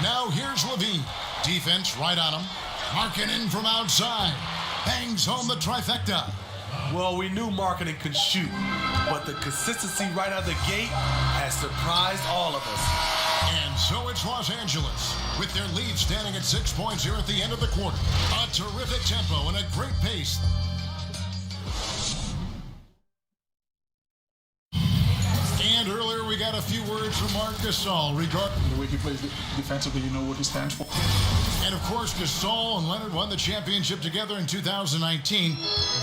Now here's Levine. Defense right on him. Markkanen from outside. Bangs home the trifecta. Well, we knew Markkanen could shoot, but the consistency right out of the gate has surprised all of us. And so it's Los Angeles, with their lead standing at 6 points here at the end of the quarter. A terrific tempo and a great pace. And earlier we got a few words from Marc Gasol regarding the way he plays defensively, you know what he stands for. And of course, Gasol and Leonard won the championship together in 2019,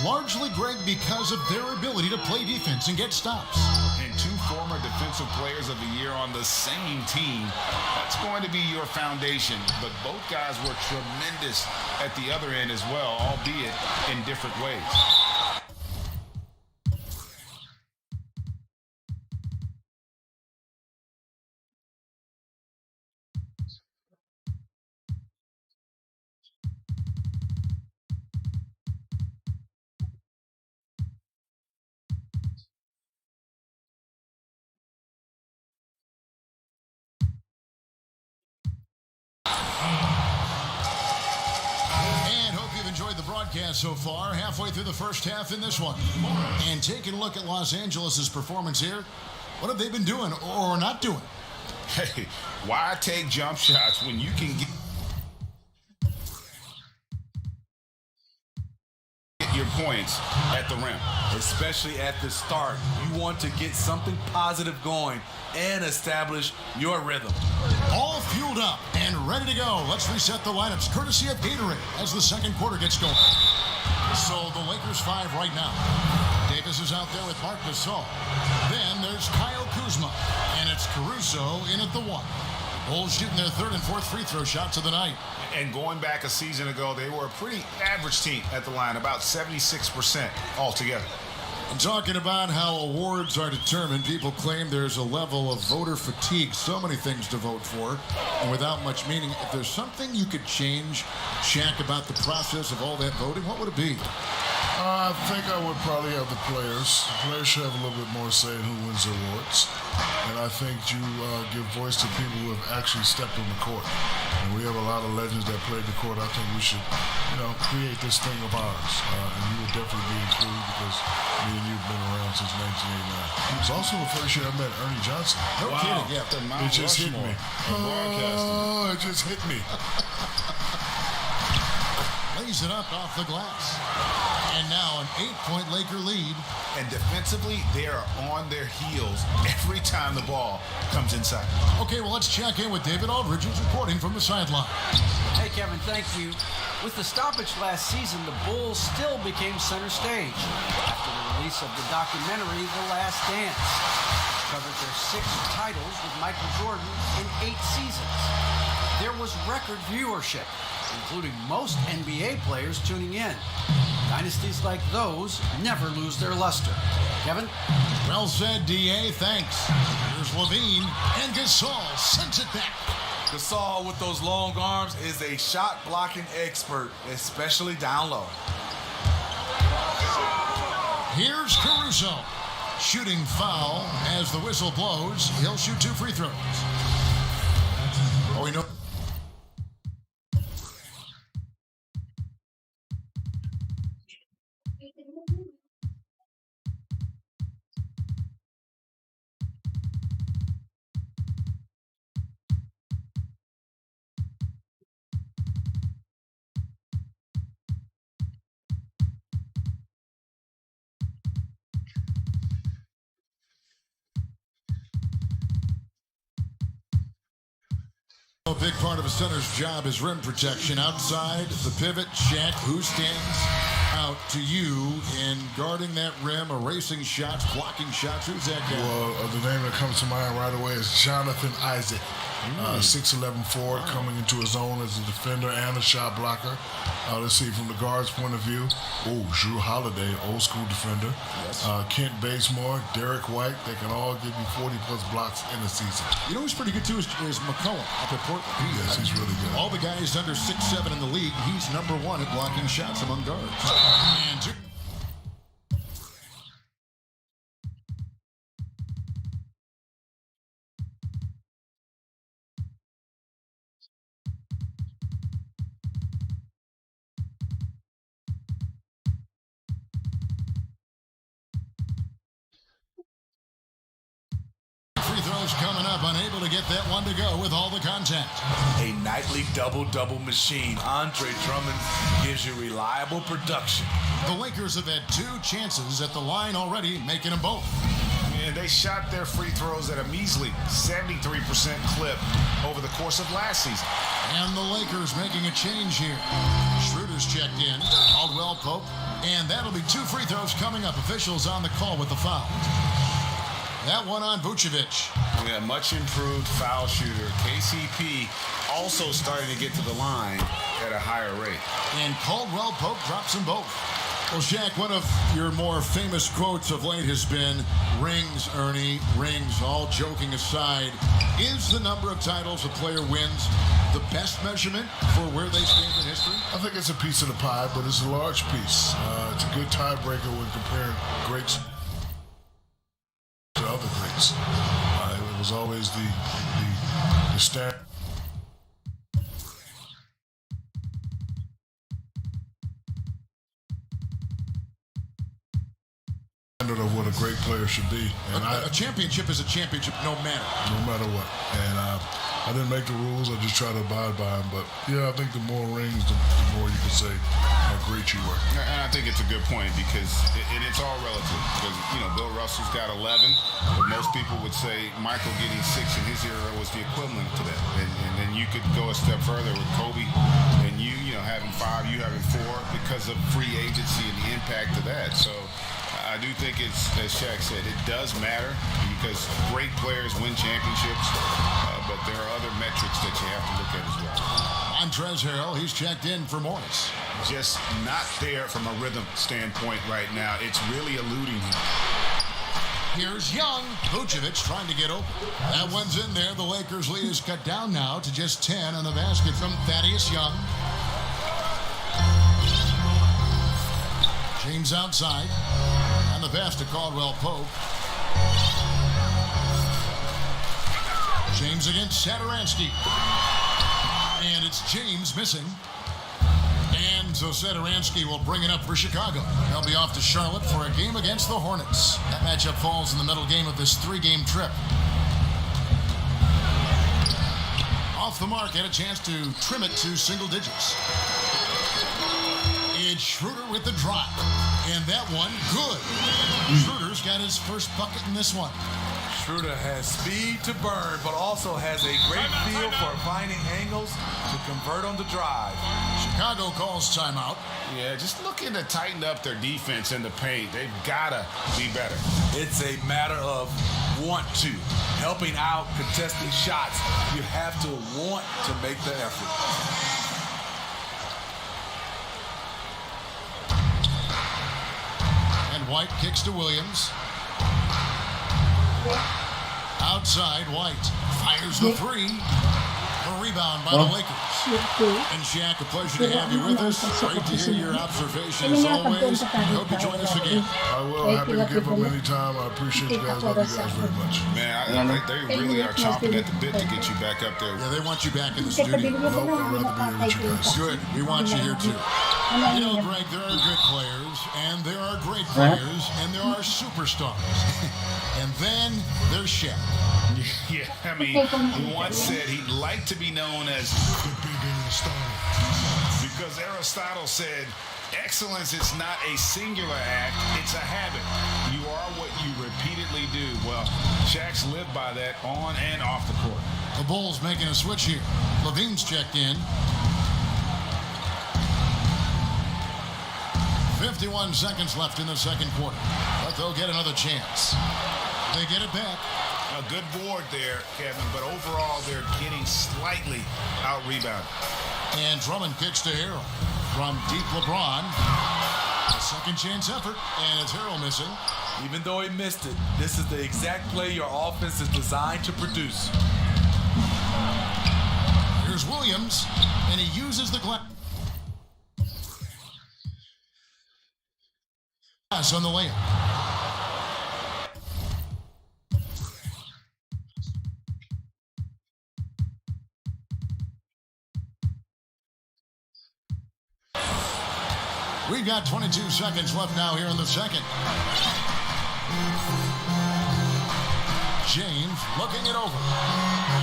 largely, Greg, because of their ability to play defense and get stops. And two former defensive players of the year on the same team, that's going to be your foundation. But both guys were tremendous at the other end as well, albeit in different ways. So far, halfway through the first half in this one. And taking a look at Los Angeles' performance here, what have they been doing or not doing? Hey, why take jump shots when you can get your points at the rim? Especially at the start. You want to get something positive going and establish your rhythm. All fueled up and ready to go. Let's reset the lineups courtesy of Gatorade as the second quarter gets going. So the Lakers 5 right now. Davis is out there with Marc Gasol. Then there's Kyle Kuzma. And it's Caruso in at the 1. Bulls shooting their third and fourth free throw shots of the night. And going back a season ago, they were a pretty average team at the line, about 76% altogether. And talking about how awards are determined, people claim there's a level of voter fatigue, so many things to vote for, and without much meaning. If there's something you could change, Shaq, about the process of all that voting, what would it be? I think I would probably have the players. The players should have a little bit more say in who wins the awards. And I think you give voice to people who have actually stepped on the court. And we have a lot of legends that played the court. I think we should, create this thing of ours. And you would definitely be included because me and you've been around since 1989. It was also the first year I met Ernie Johnson. No kidding. Yeah, it just hit me. Oh, it just hit me. lays it up off the glass. And now an 8-point Laker lead. And defensively, they are on their heels every time the ball comes inside. Okay, well, let's check in with David Aldridge, who's reporting from the sideline. Hey, Kevin, thank you. With the stoppage last season, the Bulls still became center stage after the release of the documentary, The Last Dance, which covered their 6 titles with Michael Jordan in 8 seasons. There was record viewership, including most NBA players tuning in. Dynasties like those never lose their luster. Kevin? Well said, D.A. Thanks. Here's Levine, and Gasol sends it back. Gasol with those long arms is a shot blocking expert, especially down low. Here's Caruso. Shooting foul as the whistle blows. He'll shoot 2 free throws. Oh, we know. A big part of a center's job is rim protection. Outside the pivot, Shaq, who stands out to you in guarding that rim, erasing shots, blocking shots? Who's that guy? Well, the name that comes to mind right away is Jonathan Isaac. 6'11" forward coming into his own as a defender and a shot blocker. Let's see, from the guard's point of view, Drew Holiday, old school defender. Yes. Kent Bazemore, Derek White, they can all give you 40-plus blocks in a season. You know who's pretty good, too, is McCollum up at Portland. Yes, he's really good. All the guys under 6'7" in the league, he's number 1 at blocking shots among guards. And 2. Free throws coming up, unable to get that one to go with all the contact. A nightly double-double machine. Andre Drummond gives you reliable production. The Lakers have had 2 chances at the line already, making them both. And they shot their free throws at a measly 73% clip over the course of last season. And the Lakers making a change here. Schroeder's checked in, Caldwell Pope, and that'll be 2 free throws coming up. Officials on the call with the foul. That one on Vucevic. We got much improved foul shooter. KCP also starting to get to the line at a higher rate. And Caldwell Pope drops them both. Well, Shaq, one of your more famous quotes of late has been, rings, Ernie, rings. All joking aside, is the number of titles a player wins the best measurement for where they stand in history? I think it's a piece of the pie, but it's a large piece. It's a good tiebreaker when comparing greats to other greats. It was always the standard of what a great player should be. And A championship is a championship no matter. no matter what. And I didn't make the rules. I just try to abide by them. But yeah, I think the more rings, the more you can say how great you were. And I think it's a good point because it's all relative. Because, Bill Russell's got 11, but most people would say Michael getting 6 in his era was the equivalent to that. And then you could go a step further with Kobe and you having 5, you having 4 because of free agency and the impact of that. So I do think it's, as Shaq said, it does matter because great players win championships, but there are other metrics that you have to look at as well. Montrezl Harrell, he's checked in for Morris. Just not there from a rhythm standpoint right now. It's really eluding him. Here's Young. Vucevic trying to get open. That one's in there. The Lakers lead is cut down now to just 10 on the basket from Thaddeus Young. James outside. On the pass to Caldwell Pope. James against Satoransky. And it's James missing. And so Satoransky will bring it up for Chicago. They'll be off to Charlotte for a game against the Hornets. That matchup falls in the middle game of this 3-game trip. Off the mark, had a chance to trim it to single digits. Schroeder with the drive. And that one, good. Schroeder's got his first bucket in this one. Schroeder has speed to burn, but also has a great feel for finding angles to convert on the drive. Chicago calls timeout. Yeah, just looking to tighten up their defense in the paint. They've got to be better. It's a matter of want to. Helping out, contesting shots. You have to want to make the effort. And White kicks to Williams. Outside, White fires the three. A rebound by the Lakers. And Shaq, a pleasure to have you with us. Great to hear your observation as always. Hope you join us again. I will. Happy to give them any time. I appreciate you guys. Love you guys very much. Man, they really are chomping at the bit to get you back up there. Yeah, they want you back in the studio. Nope, I'd rather be here with you guys. Good. We want you here too. You know, Greg, there are good players, and there are great players, and there are superstars. And then there's Shaq. Yeah, I mean, he once said he'd like to be known as the big Aristotle. Because Aristotle said, excellence is not a singular act, it's a habit. You are what you repeatedly do. Well, Shaq's lived by that on and off the court. The Bulls making a switch here. Levine's checked in. 51 seconds left in the second quarter. But they'll get another chance. They get it back. A good board there, Kevin, but overall they're getting slightly out-rebounded. And Drummond kicks to Harrell. From deep LeBron. A second chance effort, and it's Harrell missing. Even though he missed it, this is the exact play your offense is designed to produce. Here's Williams, and he uses the glass on the layup. We've got 22 seconds left now here in the second. James looking it over.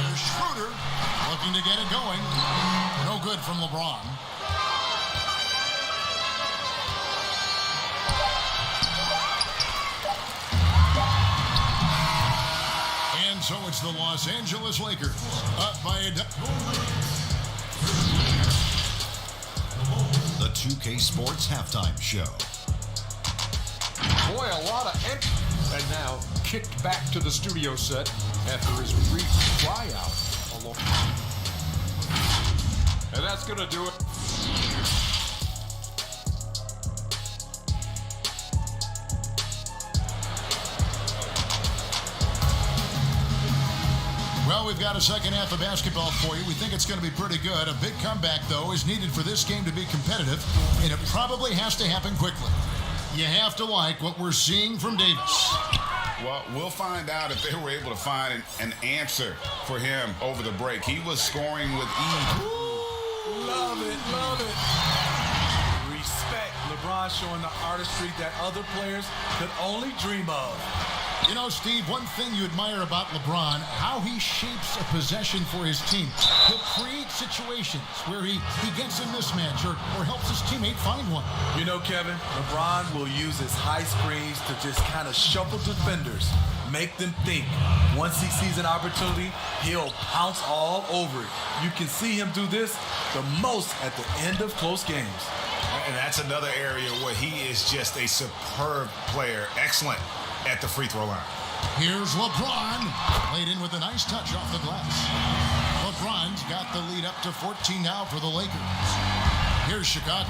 There's Schroeder looking to get it going. No good from LeBron. And so it's the Los Angeles Lakers up by a... The 2K Sports Halftime Show. Boy, a lot of and now kicked back to the studio set after his brief tryout. And that's going to do it. Well, we've got a second half of basketball for you. We think it's going to be pretty good. A big comeback, though, is needed for this game to be competitive, and it probably has to happen quickly. You have to like what we're seeing from Davis. Well, we'll find out if they were able to find an answer for him over the break. He was scoring with ease. Love it, love it. Respect. LeBron showing the artistry that other players could only dream of. You know, Steve, one thing you admire about LeBron, how he shapes a possession for his team. He'll create situations where he gets a mismatch or helps his teammate find one. You know, Kevin, LeBron will use his high screens to just kind of shuffle defenders, make them think. Once he sees an opportunity, he'll pounce all over it. You can see him do this the most at the end of close games. And that's another area where he is just a superb player. Excellent at the free throw line. Here's LeBron. Played in with a nice touch off the glass. LeBron's got the lead up to 14 now for the Lakers. Here's Chicago.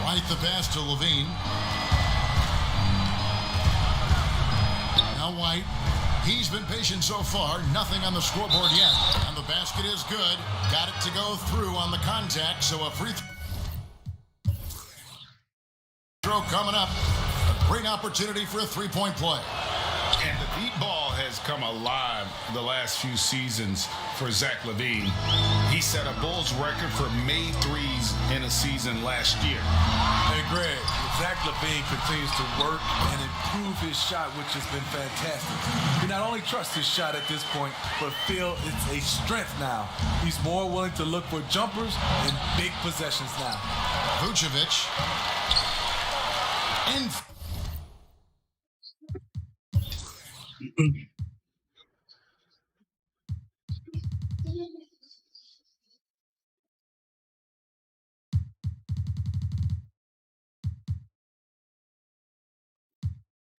White the pass to Levine. Now White. He's been patient so far. Nothing on the scoreboard yet. And the basket is good. Got it to go through on the contact. So a free throw coming up. A great opportunity for a three-point play. And the deep ball has come alive the last few seasons for Zach LaVine. He set a Bulls record for made threes in a season last year. Hey, Greg, Zach LaVine continues to work and improve his shot, which has been fantastic. He not only trusts his shot at this point, but feel it's a strength now. He's more willing to look for jumpers and big possessions now. Vucevic And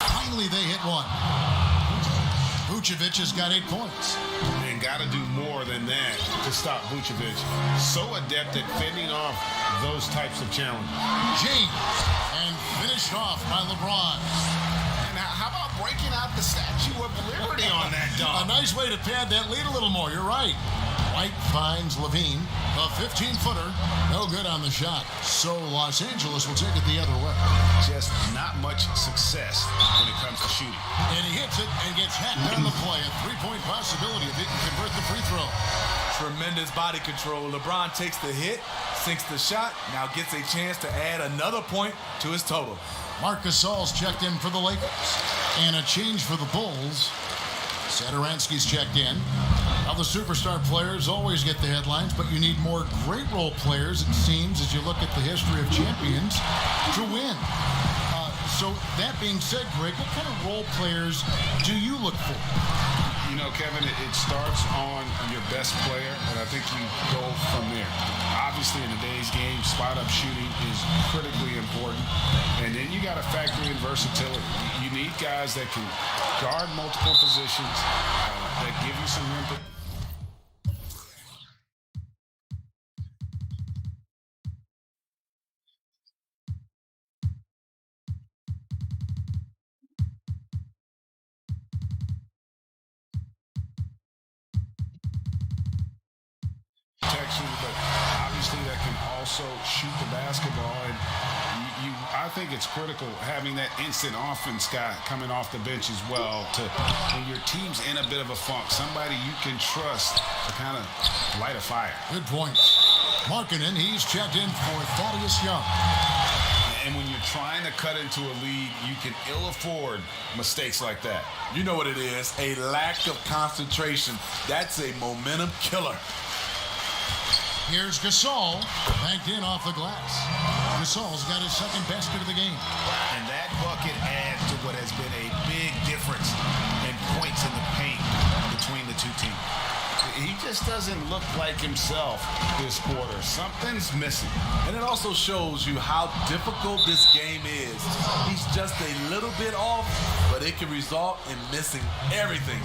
finally they hit one. Vucevic has got 8 points. And got to do more than that to stop Vucevic. So adept at fending off those types of challenges. James, and finished off by LeBron. Now, how about breaking out the Statue of Liberty on that A dunk? nice way to pad that lead a little more. You're right. White finds Levine. A 15-footer. No good on the shot. So Los Angeles will take it the other way. Just not much success when it comes to shooting. And he hits it and gets hacked on the play. A 3-point possibility if he can convert the free throw. Tremendous body control. LeBron takes the hit, sinks the shot, now gets a chance to add another point to his total. Marc Gasol's checked in for the Lakers. And a change for the Bulls. Satoransky's checked in. Now the superstar players always get the headlines, but you need more great role players, it seems, as you look at the history of champions, to win. So that being said, Greg, what kind of role players do you look for? You know, Kevin, it starts on your best player, and I think you go from there. Obviously, in today's game, spot-up shooting is critically important, and then you got to factor in versatility. You need guys that can guard multiple positions, that give you some rim. But obviously that can also shoot the basketball, and I think it's critical having that instant offense guy coming off the bench as well to when your team's in a bit of a funk, somebody you can trust to kind of light a fire. Good point. Markkanen, he's checked in for Thaddeus Young. And when you're trying to cut into a lead, you can ill afford mistakes like that. You know what it is, a lack of concentration. That's a momentum killer. Here's Gasol, banked in off the glass. Gasol's got his second basket of the game. And that bucket adds to what has been a big difference in points in the paint between the two teams. He just doesn't look like himself this quarter. Something's missing. And it also shows you how difficult this game is. He's just a little bit off, but it can result in missing everything.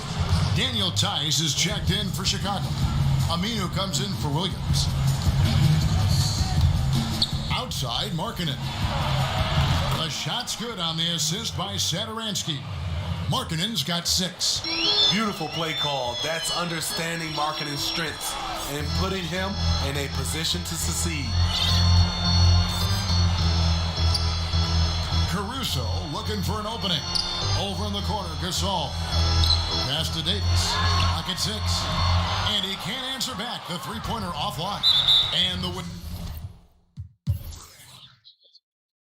Daniel Tice is checked in for Chicago. Aminu comes in for Williams. Outside, Markkanen. The shot's good on the assist by Satoransky. Markkanen's got 6. Beautiful play call. That's understanding Markkanen's strengths and putting him in a position to succeed. Caruso looking for an opening. Over in the corner, Gasol. Pass to Davis. Pocket 6. And he can't answer back. The three-pointer offline. And the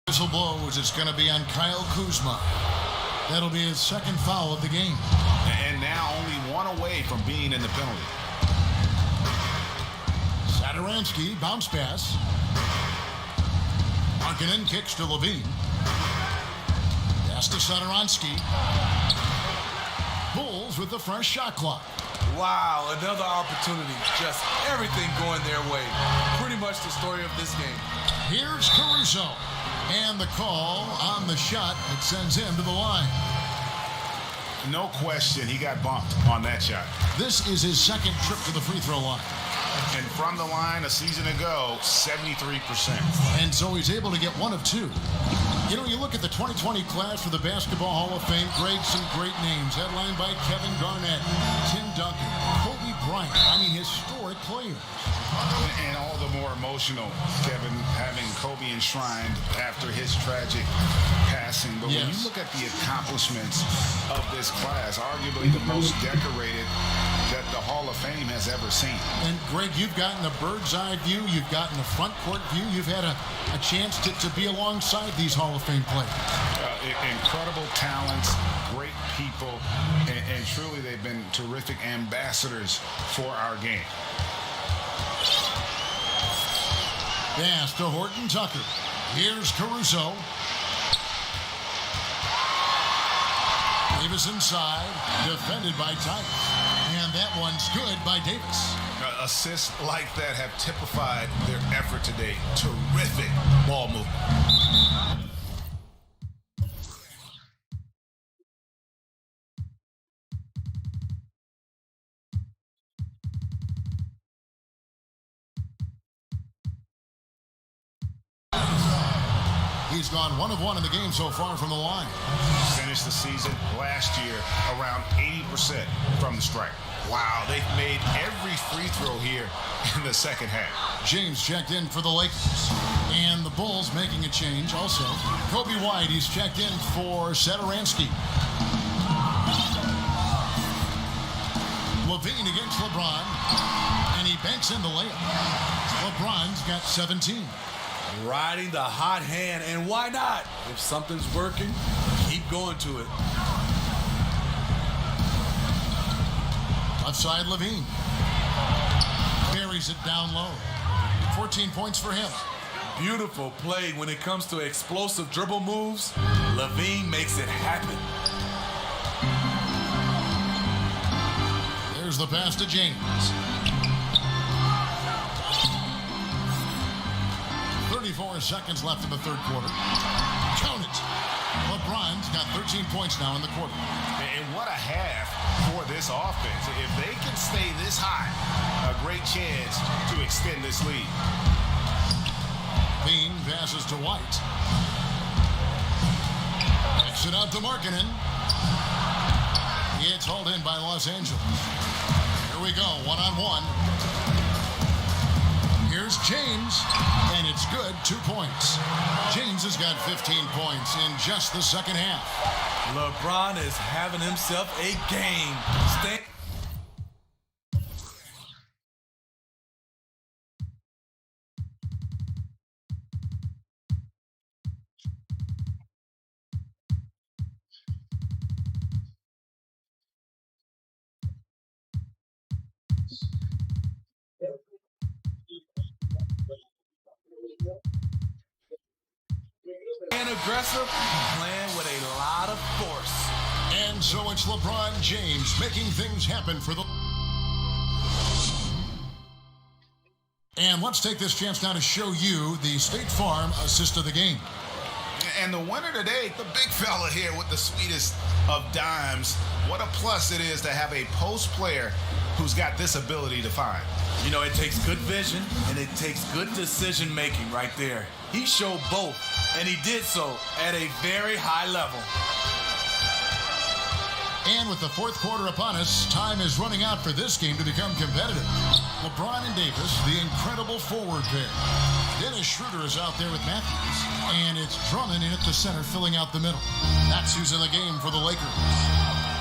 whistle blows. It's going to be on Kyle Kuzma. That'll be his second foul of the game. And now only one away from being in the penalty. Satoransky, bounce pass. Markkanen kicks to Levine. Pass to Satoransky. Bulls with the fresh shot clock. Wow, another opportunity. Just everything going their way. Pretty much the story of this game. Here's Caruso. And the call on the shot that sends him to the line. No question, he got bumped on that shot. This is his second trip to the free throw line. And from the line a season ago, 73%. And so he's able to get 1 of 2. You know, you look at the 2020 class for the Basketball Hall of Fame, Greg, some great names. Headlined by Kevin Garnett, Tim Duncan, Kobe Bryant. I mean, historic players. And all the more emotional, Kevin, having Kobe enshrined after his tragic passing. But when you look at the accomplishments of this class, arguably the most decorated that the Hall of Fame has ever seen. And Greg, you've gotten a bird's eye view. You've gotten a front court view. You've had a chance to be alongside these Hall of Fame players. Incredible talents, great people, and truly they've been terrific ambassadors for our game. Pass to Horton Tucker. Here's Caruso. Davis inside, defended by Tice. And that one's good by Davis. Assists like that have typified their effort today. Terrific ball movement. He's gone 1 of 1 in the game so far from the line. Finished the season last year around 80% from the stripe. Wow, they've made every free throw here in the second half. James checked in for the Lakers. And the Bulls making a change also. Kobe White, he's checked in for Satoransky. Levine against LeBron. And he banks in the layup. LeBron's got 17. Riding the hot hand, and why not? If something's working, keep going to it. Left side, Levine. Buries it down low. 14 points for him. Beautiful play when it comes to explosive dribble moves. Levine makes it happen. There's the pass to James. 34 seconds left in the third quarter. Count it. LeBron's got 13 points now in the quarter. And what a half for this offense. If they can stay this high, a great chance to extend this lead. Bean passes to White. Kicks it out to Markkanen. It's hauled in by Los Angeles. Here we go, one-on-one. Here's James, and it's good, 2 points. James has got 15 points in just the second half. LeBron is having himself a game. And aggressive, playing with a lot of force. And so it's LeBron James making things happen for the... And let's take this chance now to show you the State Farm assist of the game. And the winner today, the big fella here with the sweetest of dimes. What a plus it is to have a post player who's got this ability to find. You know, it takes good vision and it takes good decision making right there. He showed both, and he did so at a very high level. And with the fourth quarter upon us, time is running out for this game to become competitive. LeBron and Davis, the incredible forward pair. Dennis Schroeder is out there with Matthews, and it's Drummond in at the center, filling out the middle. That's who's in the game for the Lakers.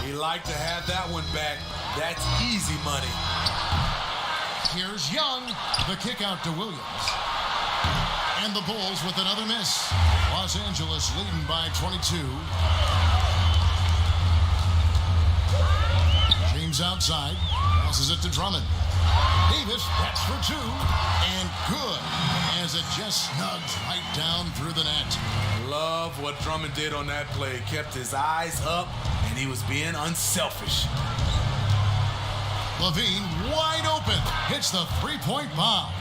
He liked to have that one back. That's easy money. Here's Young, the kick out to Williams. And the Bulls with another miss. Los Angeles leading by 22. James outside, passes it to Drummond. Davis, that's for 2, and good, as it just snugs right down through the net. Love what Drummond did on that play. Kept his eyes up, and he was being unselfish. Levine, wide open, hits the three-point bomb.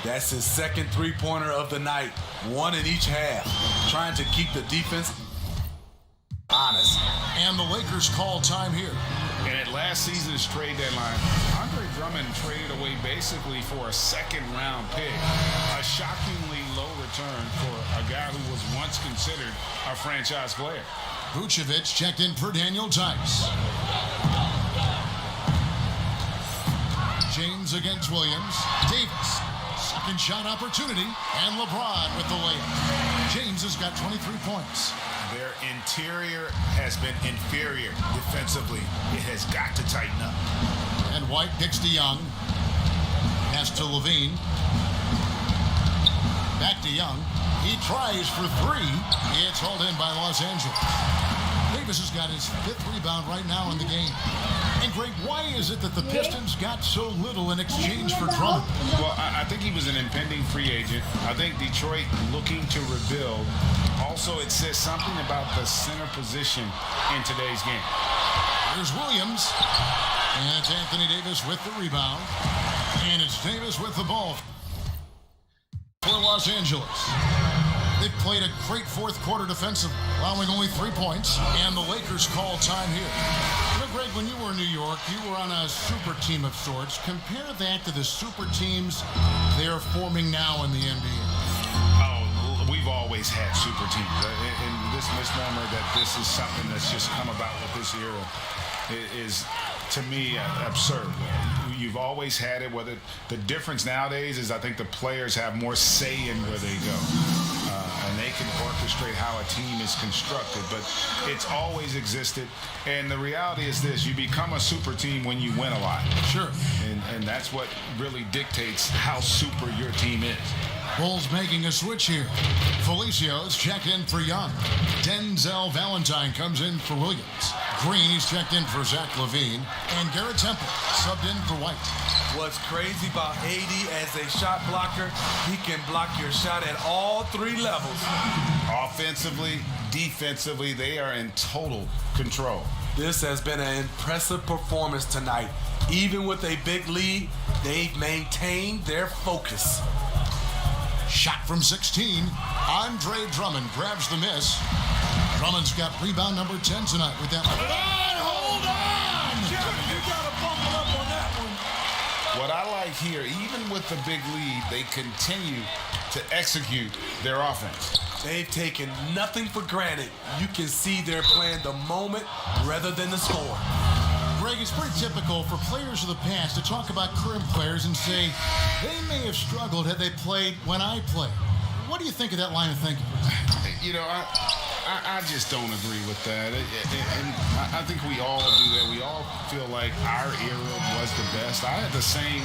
That's his second three-pointer of the night, one in each half, trying to keep the defense honest. And the Lakers call time here. And at last season's trade deadline, Andre Drummond traded away basically for a second-round pick. A shockingly low return for a guy who was once considered a franchise player. Vucevic checked in for Daniel Tice. James against Williams. Davis, second shot opportunity, and LeBron with the layup. James has got 23 points. Their interior has been inferior defensively. It has got to tighten up. And White picks to Young. Pass to Levine. Back to Young. He tries for 3. It's hauled in by Los Angeles. Davis has got his 5th rebound right now in the game. And Greg, why is it that the Pistons got so little in exchange for Drummond? Well, I think he was an impending free agent. I think Detroit looking to rebuild. Also, it says something about the center position in today's game. Here's Williams. And it's Anthony Davis with the rebound. And it's Davis with the ball for Los Angeles. They've played a great fourth quarter defensive, allowing only 3 points, and the Lakers call time here. You know, Greg, when you were in New York, you were on a super team of sorts. Compare that to the super teams they are forming now in the NBA. Oh, we've always had super teams. And this misnomer that this is something that's just come about with this era is, to me, absurd. You've always had it. Whether the difference nowadays is I think the players have more say in where they go. And they can orchestrate how a team is constructed, but it's always existed. And the reality is this: you become a super team when you win a lot. Sure. And that's what really dictates how super your team is. Bulls making a switch here. Felicia's checked in for Young. Denzel Valentine comes in for Williams. Green is checked in for Zach LaVine. And Garrett Temple subbed in for White. What's crazy about AD as a shot blocker, he can block your shot at all 3 levels. Offensively, defensively, they are in total control. This has been an impressive performance tonight. Even with a big lead, they've maintained their focus. Shot from 16. Andre Drummond grabs the miss. Drummond's got rebound number 10 tonight with that. Hold on! You gotta buckle up on that one. What I like here, even with the big lead, they continue to execute their offense. They've taken nothing for granted. You can see they're playing the moment rather than the score. Greg, it's pretty typical for players of the past to talk about current players and say they may have struggled had they played when I played. What do you think of that line of thinking? You know, I just don't agree with that. And I think we all do that. We all feel like our era was the best. I had the same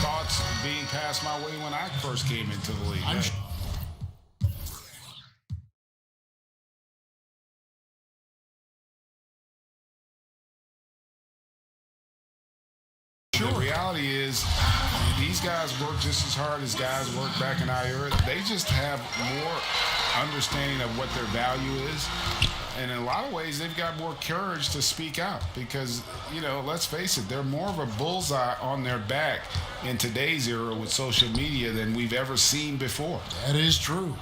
thoughts being passed my way when I first came into the league. The reality is, these guys work just as hard as guys worked back in our era. They just have more understanding of what their value is. And in a lot of ways, they've got more courage to speak out because, you know, let's face it, they're more of a bullseye on their back in today's era with social media than we've ever seen before. That is true.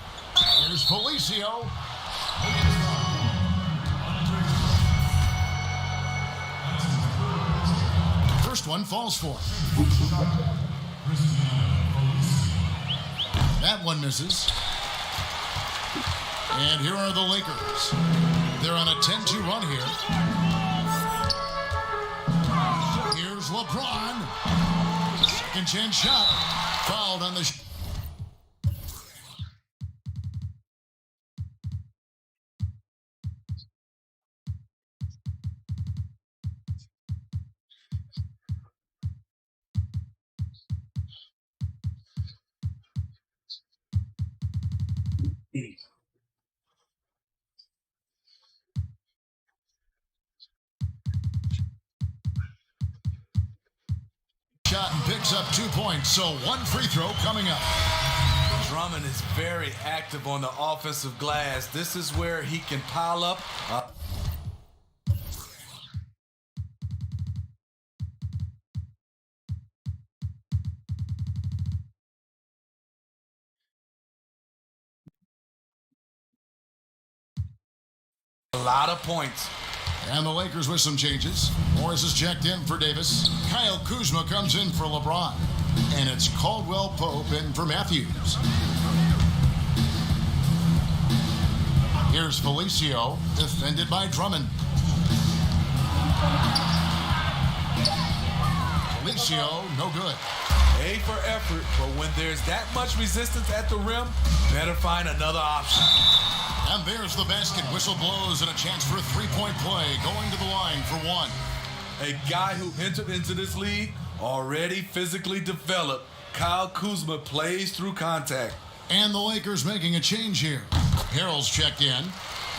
Here's Felicio. First one falls for him. That one misses. And here are the Lakers. They're on a 10-2 run here. Here's LeBron. Second chance shot. Fouled on the shot and picks up 2 points. So one free throw coming up. Drummond is very active on the offensive glass. This is where he can pile up. A lot of points. And the Lakers with some changes. Morris is checked in for Davis. Kyle Kuzma comes in for LeBron. And it's Caldwell Pope in for Matthews. Here's Felicio, defended by Drummond. Felicio, no good. A for effort, but when there's that much resistance at the rim, better find another option. And there's the basket. Whistle blows and a chance for a three-point play. Going to the line for one. A guy who entered into this league already physically developed. Kyle Kuzma plays through contact. And the Lakers making a change here. Harrell's checked in.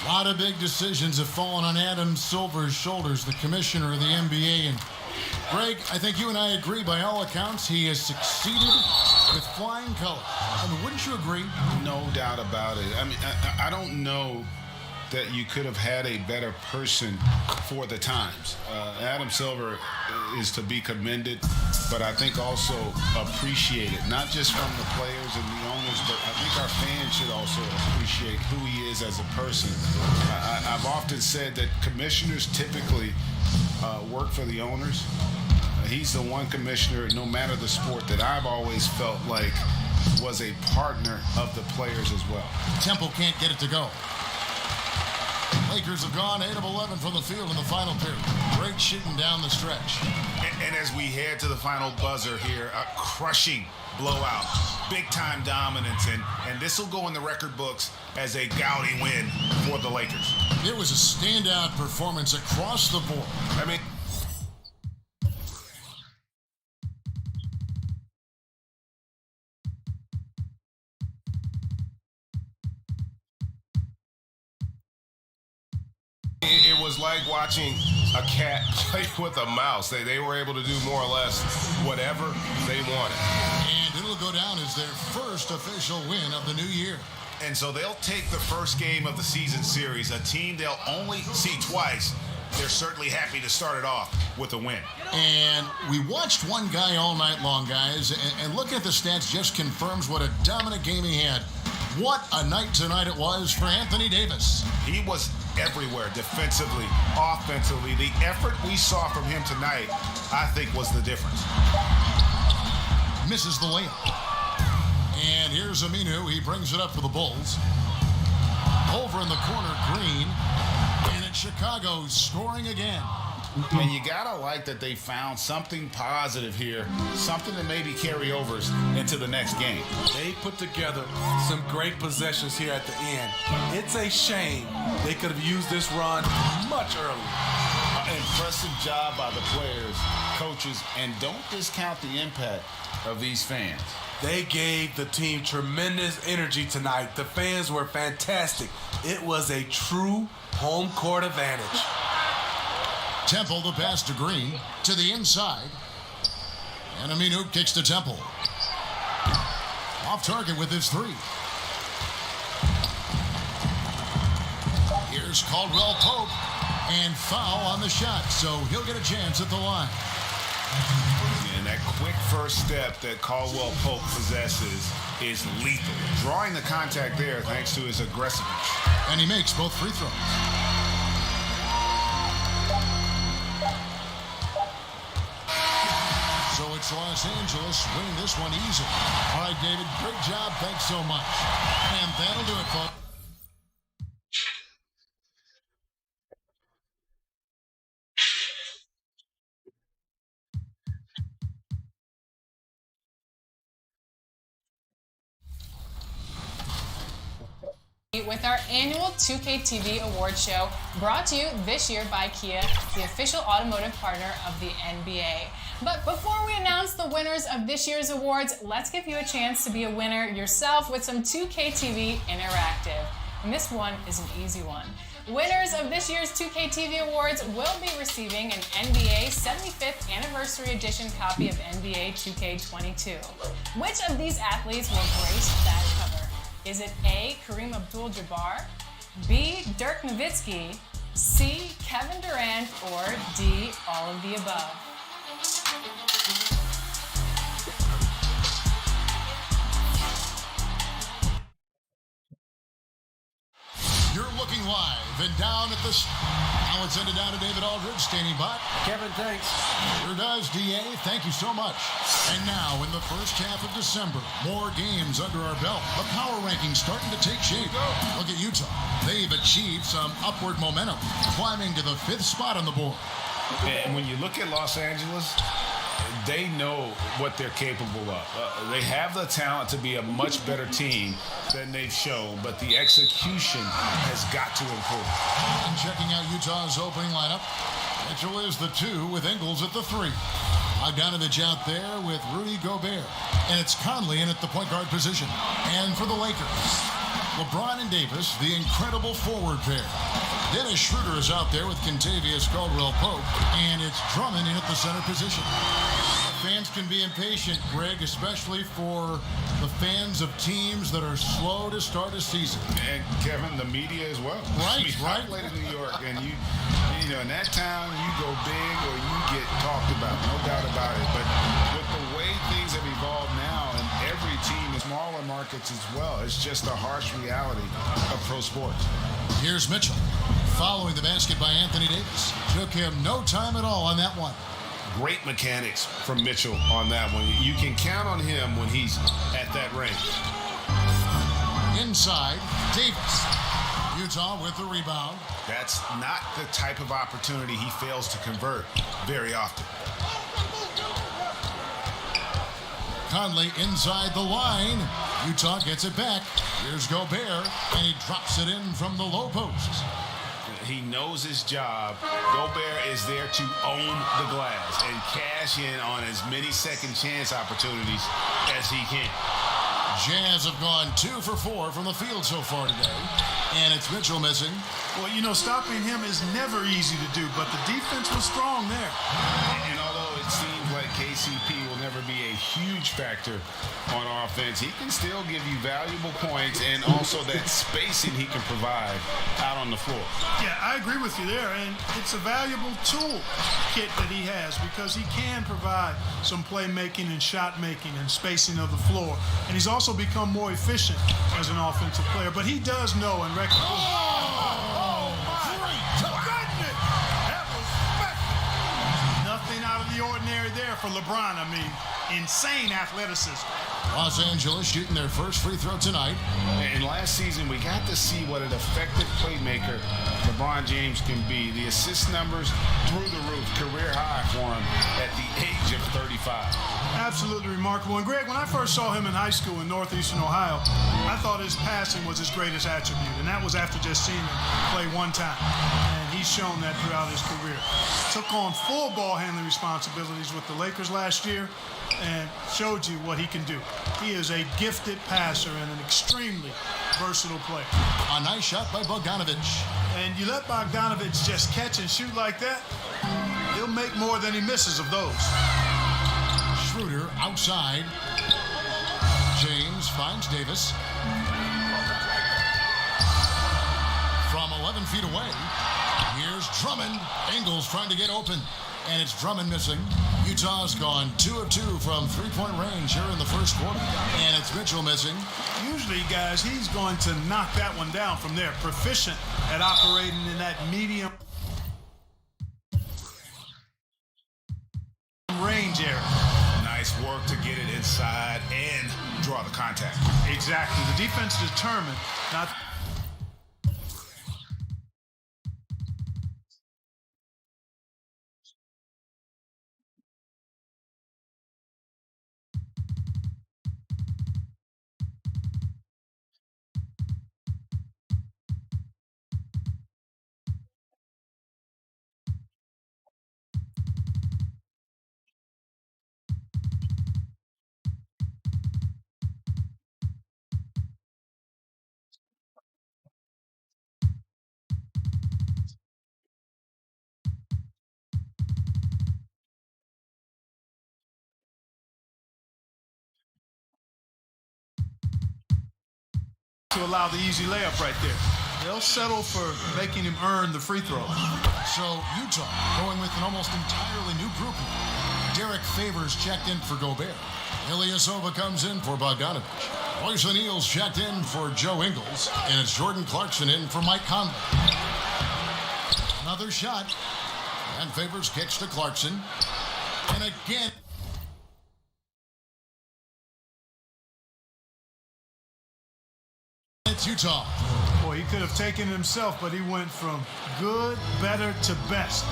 A lot of big decisions have fallen on Adam Silver's shoulders, the commissioner of the NBA. And Greg, I think you and I agree, by all accounts, he has succeeded with flying colors. I mean, wouldn't you agree? No doubt about it. I mean, I don't know that you could have had a better person for the times. Adam Silver is to be commended, but I think also appreciated, not just from the players and the owners, but I think our fans should also appreciate who he is as a person. I've often said that commissioners typically work for the owners. He's the one commissioner, no matter the sport, that I've always felt like was a partner of the players as well. Temple can't get it to go. Lakers have gone 8 of 11 from the field in the final period. Great shooting down the stretch. And as we head to the final buzzer here, a crushing blowout, big-time dominance, and this will go in the record books as a gaudy win for the Lakers. It was a standout performance across the board. I mean, it was like watching a cat play with a mouse. They were able to do more or less whatever they wanted. And it'll go down as their first official win of the new year. and so they'll take the first game of the season series, a team they'll only see twice. They're certainly happy to start it off with a win. And we watched one guy all night long, guys, and looking at the stats just confirms what a dominant game he had. What a night tonight it was for Anthony Davis. He was everywhere, defensively, offensively. The effort we saw from him tonight, I think, was the difference. Misses the layup. And here's Aminu. He brings it up for the Bulls. Over in the corner, Green. And it's Chicago scoring again. And you gotta like that they found something positive here, something that maybe carry overs into the next game. They put together some great possessions here at the end. It's a shame they could have used this run much earlier. Impressive job by the players, coaches, and don't discount the impact of these fans. They gave the team tremendous energy tonight. The fans were fantastic. It was a true home court advantage. Temple the pass to Green to the inside. And Aminu kicks to Temple. Off target with his three. Here's Caldwell Pope. And foul on the shot, so he'll get a chance at the line. And that quick first step that Caldwell Pope possesses is lethal. Drawing the contact there thanks to his aggressiveness. And he makes both free throws. So it's Los Angeles winning this one easily. All right, David, great job. Thanks so much. And that'll do it, folks. With our annual 2K TV Award Show, brought to you this year by Kia, the official automotive partner of the NBA. But before we announce the winners of this year's awards, let's give you a chance to be a winner yourself with some 2K TV Interactive. And this one is an easy one. Winners of this year's 2K TV Awards will be receiving an NBA 75th Anniversary Edition copy of NBA 2K22. Which of these athletes will grace that cover? Is it A, Kareem Abdul-Jabbar, B, Dirk Nowitzki, C, Kevin Durant, or D, all of the above? You're looking live and down at the... Now it's ended down to David Aldridge standing by. Kevin, thanks. Here does, D.A. Thank you so much. And now, in the first half of December, more games under our belt. The power rankings starting to take shape. Look at Utah. They've achieved some upward momentum, climbing to the 5th spot on the board. And when you look at Los Angeles, they know what they're capable of. They have the talent to be a much better team than they've shown, but the execution has got to improve. And checking out Utah's opening lineup, Mitchell is the 2 with Ingles at the 3. Bogdanovich out there with Rudy Gobert. And it's Conley in at the point guard position. And for the Lakers, LeBron and Davis, the incredible forward pair. Dennis Schroeder is out there with Kentavious Caldwell-Pope, and it's Drummond in at the center position. Fans can be impatient, Greg, especially for the fans of teams that are slow to start a season. And Kevin, the media as well. Right, I played in New York, and you know, in that town, you go big or you get talked about, no doubt about it. But with the way things have evolved now, and every team is smaller markets as well, it's just a harsh reality of pro sports. Here's Mitchell, following the basket by Anthony Davis. Took him no time at all on that one. Great mechanics from Mitchell on that one. You can count on him when he's at that range. Inside, Davis. Utah with the rebound. That's not the type of opportunity he fails to convert very often. Conley inside the line. Utah gets it back. Here's Gobert, and he drops it in from the low post. He knows his job. Gobert is there to own the glass and cash in on as many second chance opportunities as he can. Jazz have gone 2 for 4 from the field so far today, and it's Mitchell missing. Well, you know, stopping him is never easy to do, but the defense was strong there. And although it seems like KCP will never be a huge factor on offense, he can still give you valuable points and also that spacing he can provide out on the floor. Yeah, I agree with you there, and it's a valuable tool kit that he has because he can provide some playmaking and shot making and spacing of the floor, and he's also become more efficient as an offensive player, but he does know and recognize. Nothing out of the ordinary there for LeBron. I mean, insane athleticism. Los Angeles shooting their first free throw tonight. And last season, we got to see what an effective playmaker LeBron James can be. The assist numbers through the roof, career high for him at the age of 35. Absolutely remarkable. And Greg, when I first saw him in high school in Northeastern Ohio, I thought his passing was his greatest attribute. And that was after just seeing him play one time. And he's shown that throughout his career. Took on full ball handling responsibilities with the Lakers last year and showed you what he can do. He is a gifted passer and an extremely versatile player. A nice shot by Bogdanovic. And you let Bogdanovic just catch and shoot like that, he'll make more than he misses of those. Schroeder outside. James finds Davis. From 11 feet away, here's Drummond. Ingles trying to get open, and it's Drummond missing. Utah's gone 2 of 2 from three-point range here in the first quarter, and it's Mitchell missing. Usually, guys, he's going to knock that one down from there. Proficient at operating in that medium range area. Nice work to get it inside and draw the contact. Exactly. The defense determined not to allow the easy layup right there. They'll settle for making him earn the free throw. So Utah going with an almost entirely new grouping. Derek Favors checked in for Gobert. Ilyasova comes in for Bogdanovic. Royce O'Neal's checked in for Joe Ingles. And it's Jordan Clarkson in for Mike Conley. Another shot. And Favors kicks to Clarkson. And again. It's Utah. Boy, he could have taken it himself, but he went from good, better to best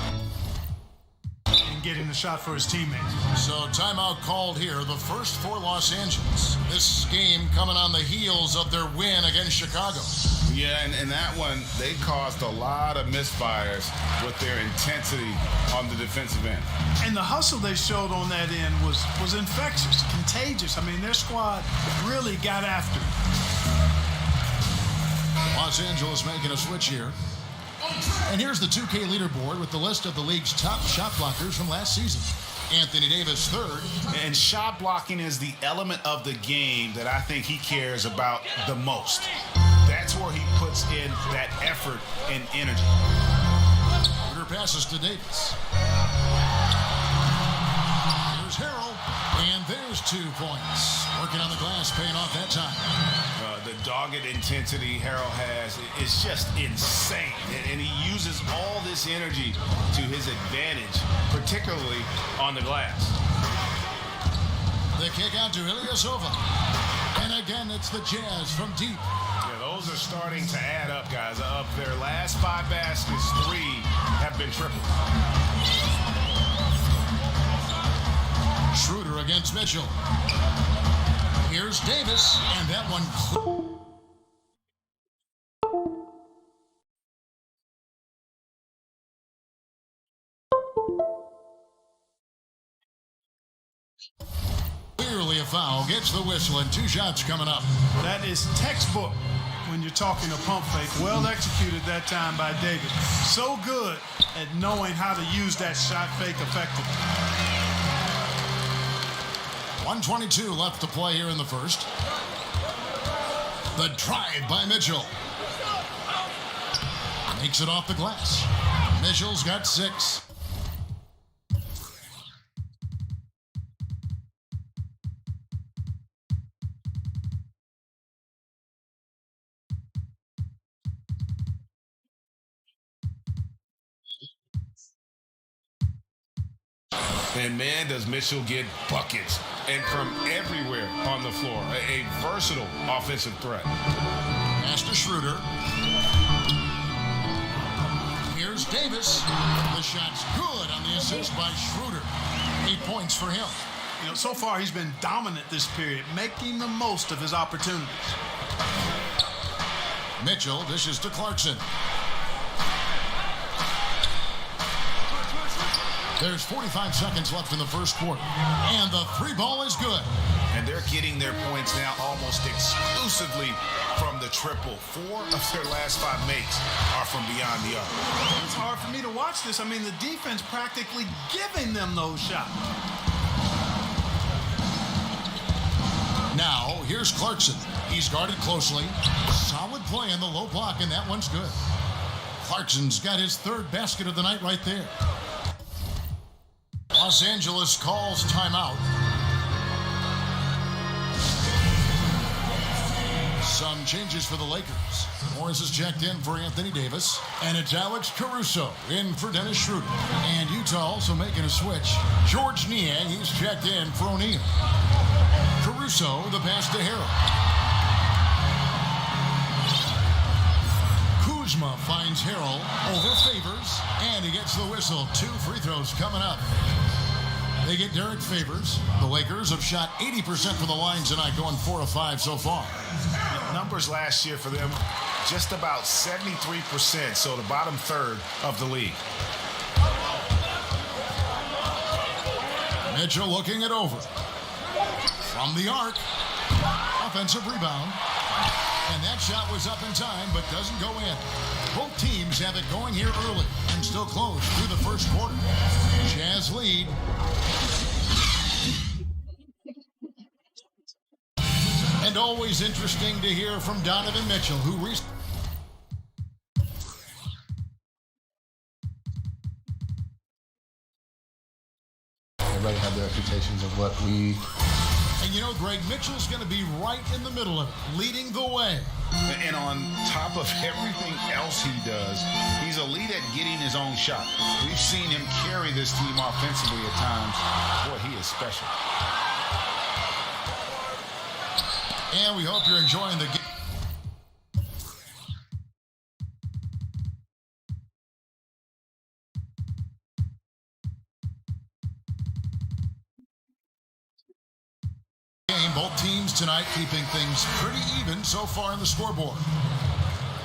in getting the shot for his teammates. So timeout called here, the first for Los Angeles. This game coming on the heels of their win against Chicago. Yeah, and in that one, they caused a lot of misfires with their intensity on the defensive end. And the hustle they showed on that end was infectious, contagious. I mean, their squad really got after it. Los Angeles making a switch here. And here's the 2K leaderboard with the list of the league's top shot blockers from last season. Anthony Davis third. And shot blocking is the element of the game that I think he cares about the most. That's where he puts in that effort and energy. Schroeder passes to Davis. Here's Harrell, and there's 2 points. Working on the glass, paying off that time. The dogged intensity Harrell has is just insane. And he uses all this energy to his advantage, particularly on the glass. The kick out to Ilyasova. And again, it's the Jazz from deep. Yeah, those are starting to add up, guys. Of their last 5 baskets, 3 have been triple. Schroeder against Mitchell. Here's Davis, and that one. Clearly a foul. Gets the whistle, and 2 shots coming up. That is textbook when you're talking a pump fake. Well executed that time by Davis. So good at knowing how to use that shot fake effectively. 1:22 left to play here in the first. The drive by Mitchell. Makes it off the glass. Mitchell's got 6. And man, does Mitchell get buckets. And from everywhere on the floor. A versatile offensive threat. Pass to Schroeder. Here's Davis. The shot's good on the assist by Schroeder. 8 points for him. You know, so far he's been dominant this period, making the most of his opportunities. Mitchell dishes to Clarkson. There's 45 seconds left in the first quarter. And the 3 ball is good. And they're getting their points now almost exclusively from the triple. 4 of their last 5 makes are from beyond the arc. It's hard for me to watch this. I mean, the defense practically giving them those shots. Now, here's Clarkson. He's guarded closely. Solid play in the low block, and that one's good. Clarkson's got his 3rd basket of the night right there. Los Angeles calls timeout. Some changes for the Lakers. Morris is checked in for Anthony Davis, and it's Alex Caruso in for Dennis Schroeder. And Utah also making a switch. George Niang, he's checked in for O'Neal. Caruso, the pass to Harrell. Kuzma finds Harrell over Favors, and he gets the whistle. 2 free throws coming up. They get Derek Favors. The Lakers have shot 80% from the line tonight, going 4 of 5 so far. Numbers last year for them, just about 73%, so the bottom third of the league. Mitchell looking it over. From the arc. Offensive rebound. And that shot was up in time, but doesn't go in. Both teams have it going here early and still close through the first quarter. Jazz lead. And always interesting to hear from Donovan Mitchell, who everybody had their expectations of what we... And you know, Greg, Mitchell's going to be right in the middle of it, leading the way. And on top of everything else he does, he's elite at getting his own shot. We've seen him carry this team offensively at times. Boy, he is special. And we hope you're enjoying the game. Both teams tonight keeping things pretty even so far in the scoreboard.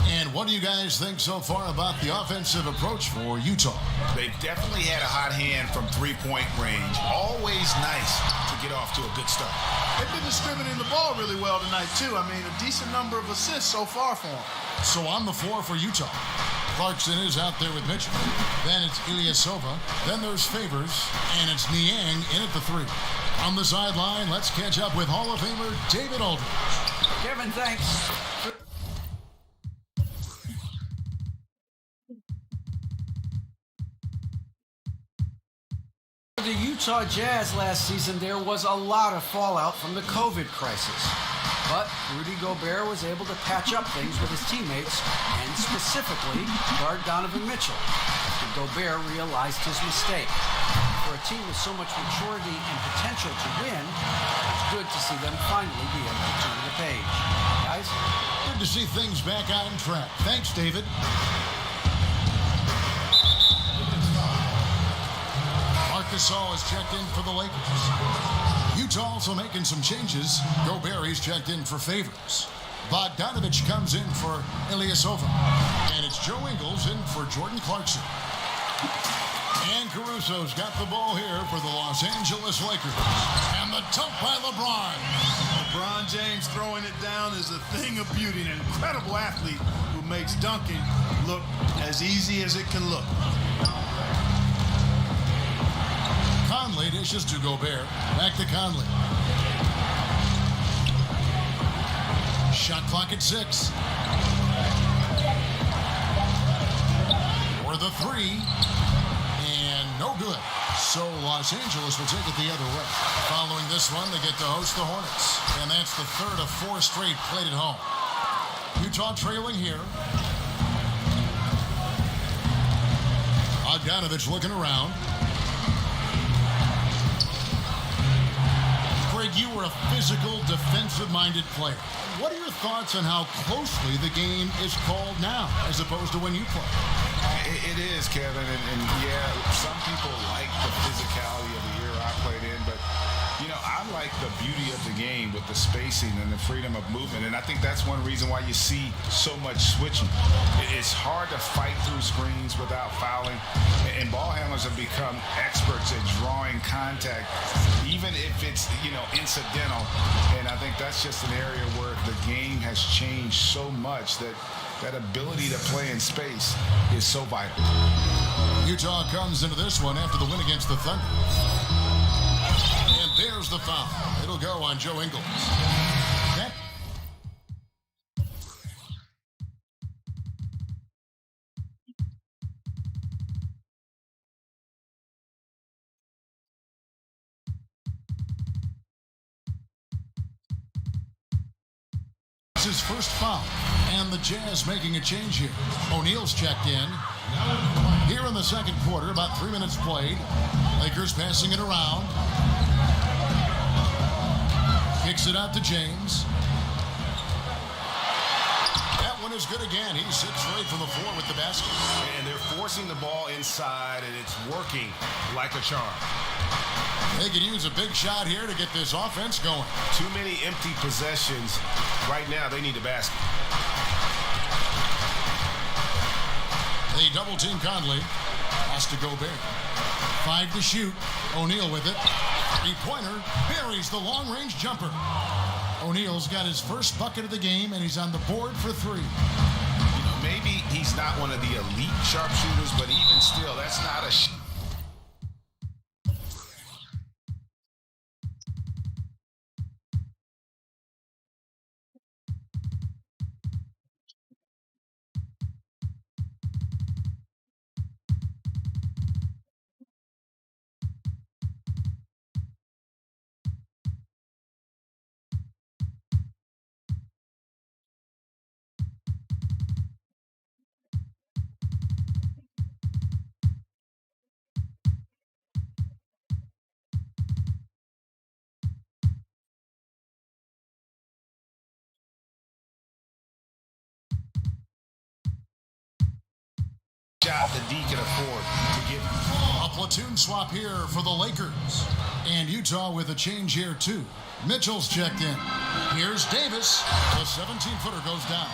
And what do you guys think so far about the offensive approach for Utah? They've definitely had a hot hand from three-point range. Always nice to get off to a good start. They've been distributing the ball really well tonight, too. I mean, a decent number of assists so far for them. So on the floor for Utah, Clarkson is out there with Mitchell. Then it's Ilyasova. Then there's Favors. And it's Niang in at the 3. On the sideline, let's catch up with Hall of Famer David Aldridge. Kevin, thanks. For the Utah Jazz last season, there was a lot of fallout from the COVID crisis. But Rudy Gobert was able to patch up things with his teammates and specifically guard Donovan Mitchell after Gobert realized his mistake. For a team with so much maturity and potential to win, it's good to see them finally be able to turn the page. Guys? Good to see things back on track. Thanks, David. Gasol is checked in for the Lakers. Utah also making some changes. Gobert is checked in for Favors. Bogdanovich comes in for Ilyasova. And it's Joe Ingles in for Jordan Clarkson. And Caruso's got the ball here for the Los Angeles Lakers. And the dunk by LeBron. LeBron James throwing it down is a thing of beauty. An incredible athlete who makes dunking look as easy as it can look. Conley dishes to Gobert. Back to Conley. Shot clock at 6. For the 3. And no good. So Los Angeles will take it the other way. Following this one, they get to host the Hornets. And that's the 3rd of 4 straight played at home. Utah trailing here. Bogdanovich looking around. Greg, you were a physical, defensive-minded player. What are your thoughts on how closely the game is called now, as opposed to when you played? It is, Kevin, and yeah, some people like the physicality of the era I played in, but you know, I like the beauty of the game with the spacing and the freedom of movement, and I think that's one reason why you see so much switching. It's hard to fight through screens without fouling, and ball handlers have become experts at drawing contact, even if it's, you know, incidental, and I think that's just an area where the game has changed so much that that ability to play in space is so vital. Utah comes into this one after the win against the Thunder. And there's the foul. It'll go on Joe Ingles. That his first foul, and the Jazz making a change here. O'Neal's checked in. Here in the second quarter, about 3 minutes played. Lakers passing it around. Kicks it out to James. That one is good again. He's 6 straight from the floor with the basket. And they're forcing the ball inside, and it's working like a charm. They could use a big shot here to get this offense going. Too many empty possessions. Right now, they need a basket. They double-team Conley. Pass to Gobert. 5 to shoot. O'Neal with it. 3-pointer. Buries the long-range jumper. O'Neal's got his first bucket of the game, and he's on the board for 3. You know, maybe he's not one of the elite sharpshooters, but even still, that's not a shot that D can afford to give. A platoon swap here for the Lakers. And Utah with a change here, too. Mitchell's checked in. Here's Davis. The 17-footer goes down.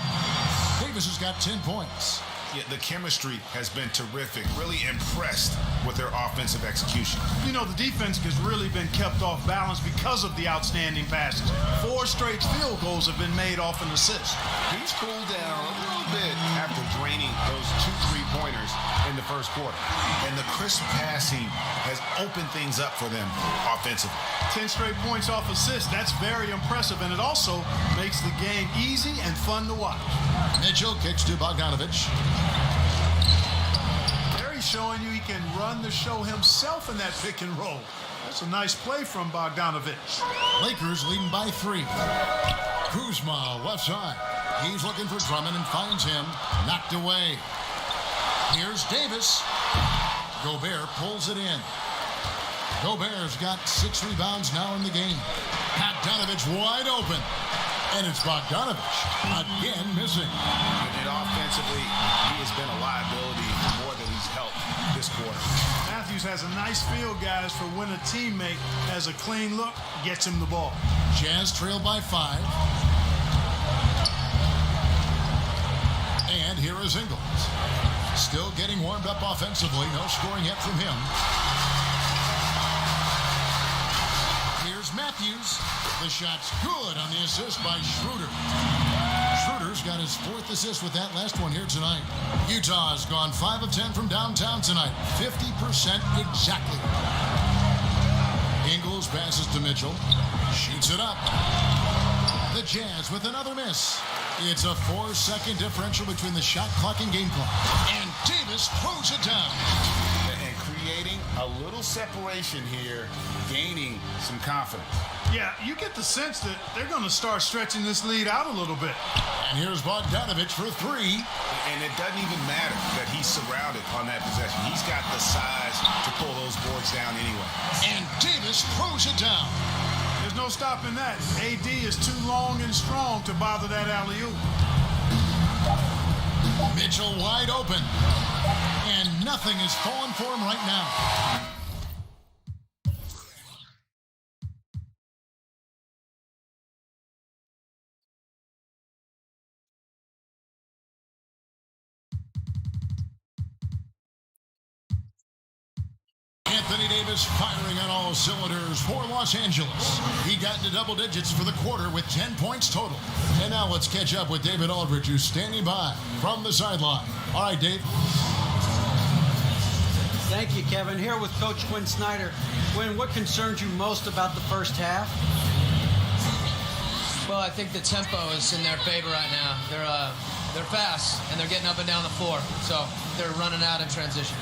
Davis has got 10 points. Yeah, the chemistry has been terrific. Really impressed with their offensive execution. You know, the defense has really been kept off balance because of the outstanding passes. 4 straight field goals have been made off an assist. He's cooled down a little bit after draining those 2 3-pointers in the first quarter. And the crisp passing has opened things up for them offensively. 10 straight points off assists. That's very impressive, and it also makes the game easy and fun to watch. Mitchell kicks to Bogdanovich. There he's showing you he can run the show himself in that pick and roll. That's a nice play from Bogdanovich. Lakers leading by 3. Kuzma, left side. He's looking for Drummond and finds him. Knocked away. Here's Davis. Gobert pulls it in. Gobert's got 6 rebounds now in the game. Bogdanovich wide open. And it's Bogdanovich again missing. And offensively, he has been a liability more than he's helped this quarter. Matthews has a nice feel, guys, for when a teammate has a clean look, gets him the ball. Jazz trail by 5. And here is Ingles. Still getting warmed up offensively. No scoring yet from him. Here's Matthews. The shot's good on the assist by Schroeder. Schroeder's got his 4th assist with that last one here tonight. Utah's gone 5 of 10 from downtown tonight. 50% exactly. Ingles passes to Mitchell. Shoots it up. The Jazz with another miss. It's a 4-second differential between the shot clock and game clock. And Davis throws it down. And creating a little separation here, gaining some confidence. Yeah, you get the sense that they're going to start stretching this lead out a little bit. And here's Bogdanovich for 3. And it doesn't even matter that he's surrounded on that possession. He's got the size to pull those boards down anyway. And Davis throws it down. There's no stopping that. AD is too long and strong to bother that alley-oop. Mitchell wide open. And nothing is falling for him right now. Anthony Davis firing on all cylinders for Los Angeles. He got into double digits for the quarter with 10 points total. And now let's catch up with David Aldridge, who's standing by from the sideline. All right, Dave. Thank you, Kevin. Here with Coach Quinn Snyder. Quinn, what concerns you most about the first half? Well, I think the tempo is in their favor right now. They're fast, and they're getting up and down the floor. So they're running out in transition.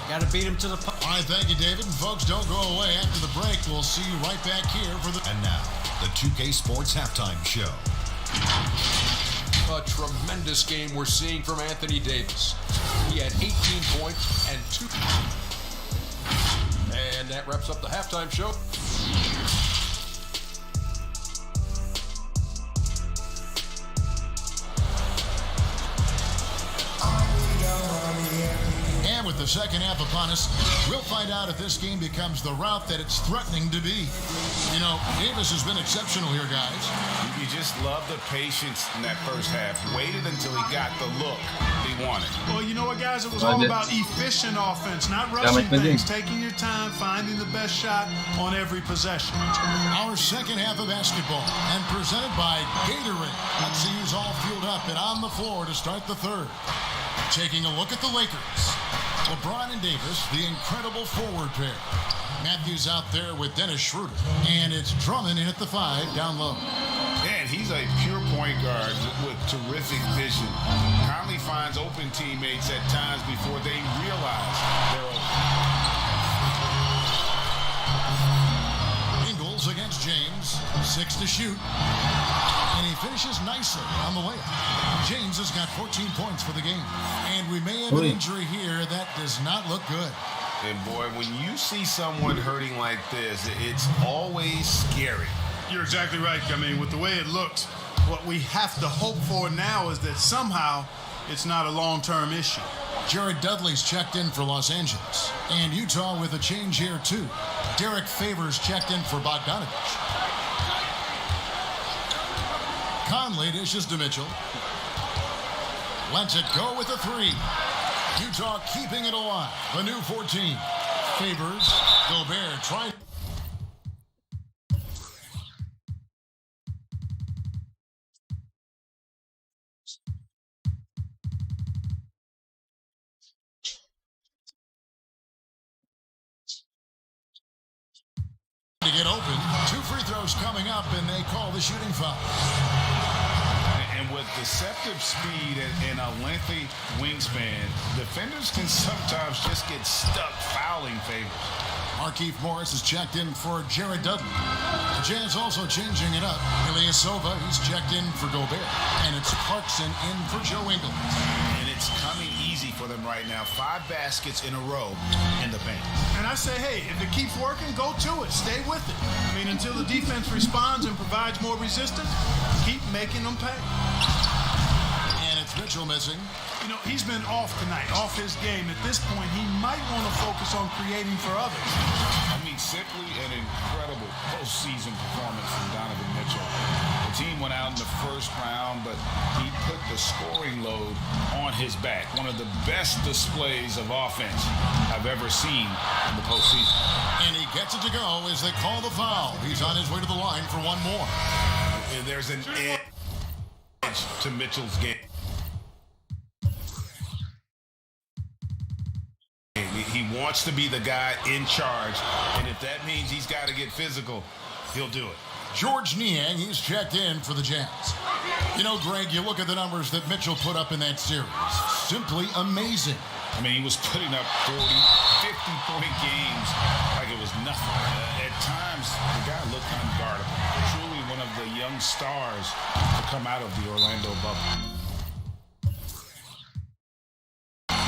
Got to beat them to the puck. All right, thank you, David. And folks, don't go away. After the break, we'll see you right back here for the... And now, the 2K Sports Halftime Show. A tremendous game we're seeing from Anthony Davis. He had 18 points and 2. And that wraps up the halftime show. And with the second half upon us, we'll find out if this game becomes the route that it's threatening to be. You know, Davis has been exceptional here, guys. You just love the patience in that first half. Waited until he got the look he wanted. Well, you know what, guys? It was all about efficient offense, not rushing things, taking your time, finding the best shot on every possession. Our second half of basketball, and presented by Gatorade. Let's see who's all fueled up and on the floor to start the third. Taking a look at the Lakers. LeBron and Davis, the incredible forward pair. Matthews out there with Dennis Schroeder. And it's Drummond in at the 5 down low. Man, he's a pure point guard with terrific vision. Conley finds open teammates at times before they realize they're open. Ingles against James. 6 to shoot. And he finishes nicely on the layup. James has got 14 points for the game. And we may have an injury here that does not look good. And boy, when you see someone hurting like this, it's always scary. You're exactly right. I mean, with the way it looked, what we have to hope for now is that somehow it's not a long-term issue. Jared Dudley's checked in for Los Angeles. And Utah with a change here, too. Derek Favors checked in for Bogdanovich. Conley dishes to Mitchell. lets it go with the three. Utah keeping it alive. The new 14. Favors. Gobert trying. To get open. 2 free throws coming up, and they call the shooting foul. And with deceptive speed and a lengthy wingspan, defenders can sometimes just get stuck fouling favors. Markieff Morris is checked in for Jared Dudley. The Jazz also changing it up. Ilyasova, he's checked in for Gobert. And it's Clarkson in for Joe Ingles. And it's coming easy for them right now. 5 baskets in a row in the paint. And I say, hey, if it keeps working, go to it. Stay with it. I mean, until the defense responds and provides more resistance, keep making them pay. And it's Mitchell missing. You know, he's been off tonight, off his game. At this point, he might want to focus on creating for others. I mean, simply an incredible postseason performance from Donovan Mitchell. The team went out in the first round, but he put the scoring load on his back. One of the best displays of offense I've ever seen in the postseason. And he gets it to go as they call the foul. He's on his way to the line for one more. And there's an edge to Mitchell's game. He wants to be the guy in charge, and if that means he's got to get physical, he'll do it. George Niang, he's checked in for the Jazz. You know, Greg, you look at the numbers that Mitchell put up in that series. Simply amazing. I mean, he was putting up 40, 50-point games like it was nothing. At times, the guy looked unguardable. Truly one of the young stars to come out of the Orlando bubble.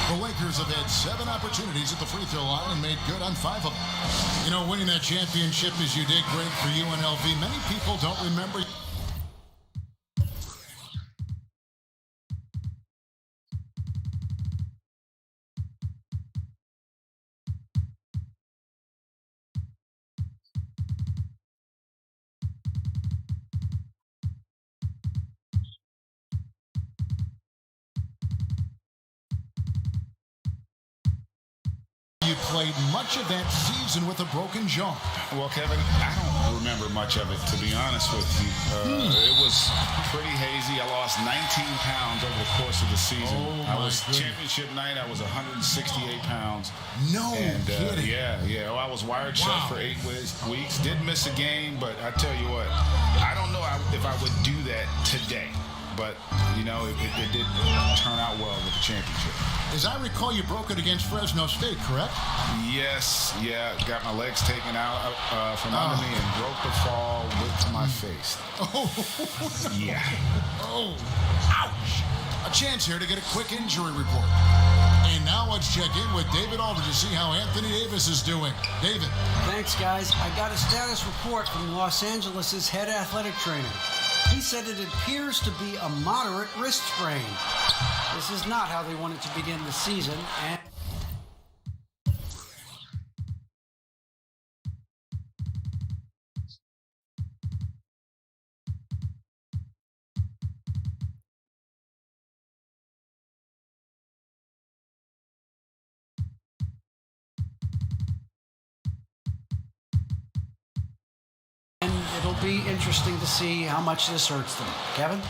The Lakers have had 7 opportunities at the free throw line and made good on 5 of them. You know, winning that championship as you did, great for UNLV. Many people don't remember. You played much of that season with a broken jaw. Well, Kevin, I don't remember much of it, to be honest with you. It was pretty hazy. I lost 19 pounds over the course of the season. I was championship night. I was 168 pounds. No kidding. Yeah. Well, I was wired shut for 8 weeks. Did miss a game, but I tell you what, I don't know if I would do that today. But, you know, it did turn out well with the championship. As I recall, you broke it against Fresno State, correct? Yes, yeah. Got my legs taken out from under me and broke the fall with my face. Oh. Yeah. Oh, ouch. A chance here to get a quick injury report. And now let's check in with David Alder to see how Anthony Davis is doing. David. Thanks, guys. I got a status report from Los Angeles' head athletic trainer. He said it appears to be a moderate wrist sprain. This is not how they wanted to begin the season, and it'll be interesting to see how much this hurts them. Kevin?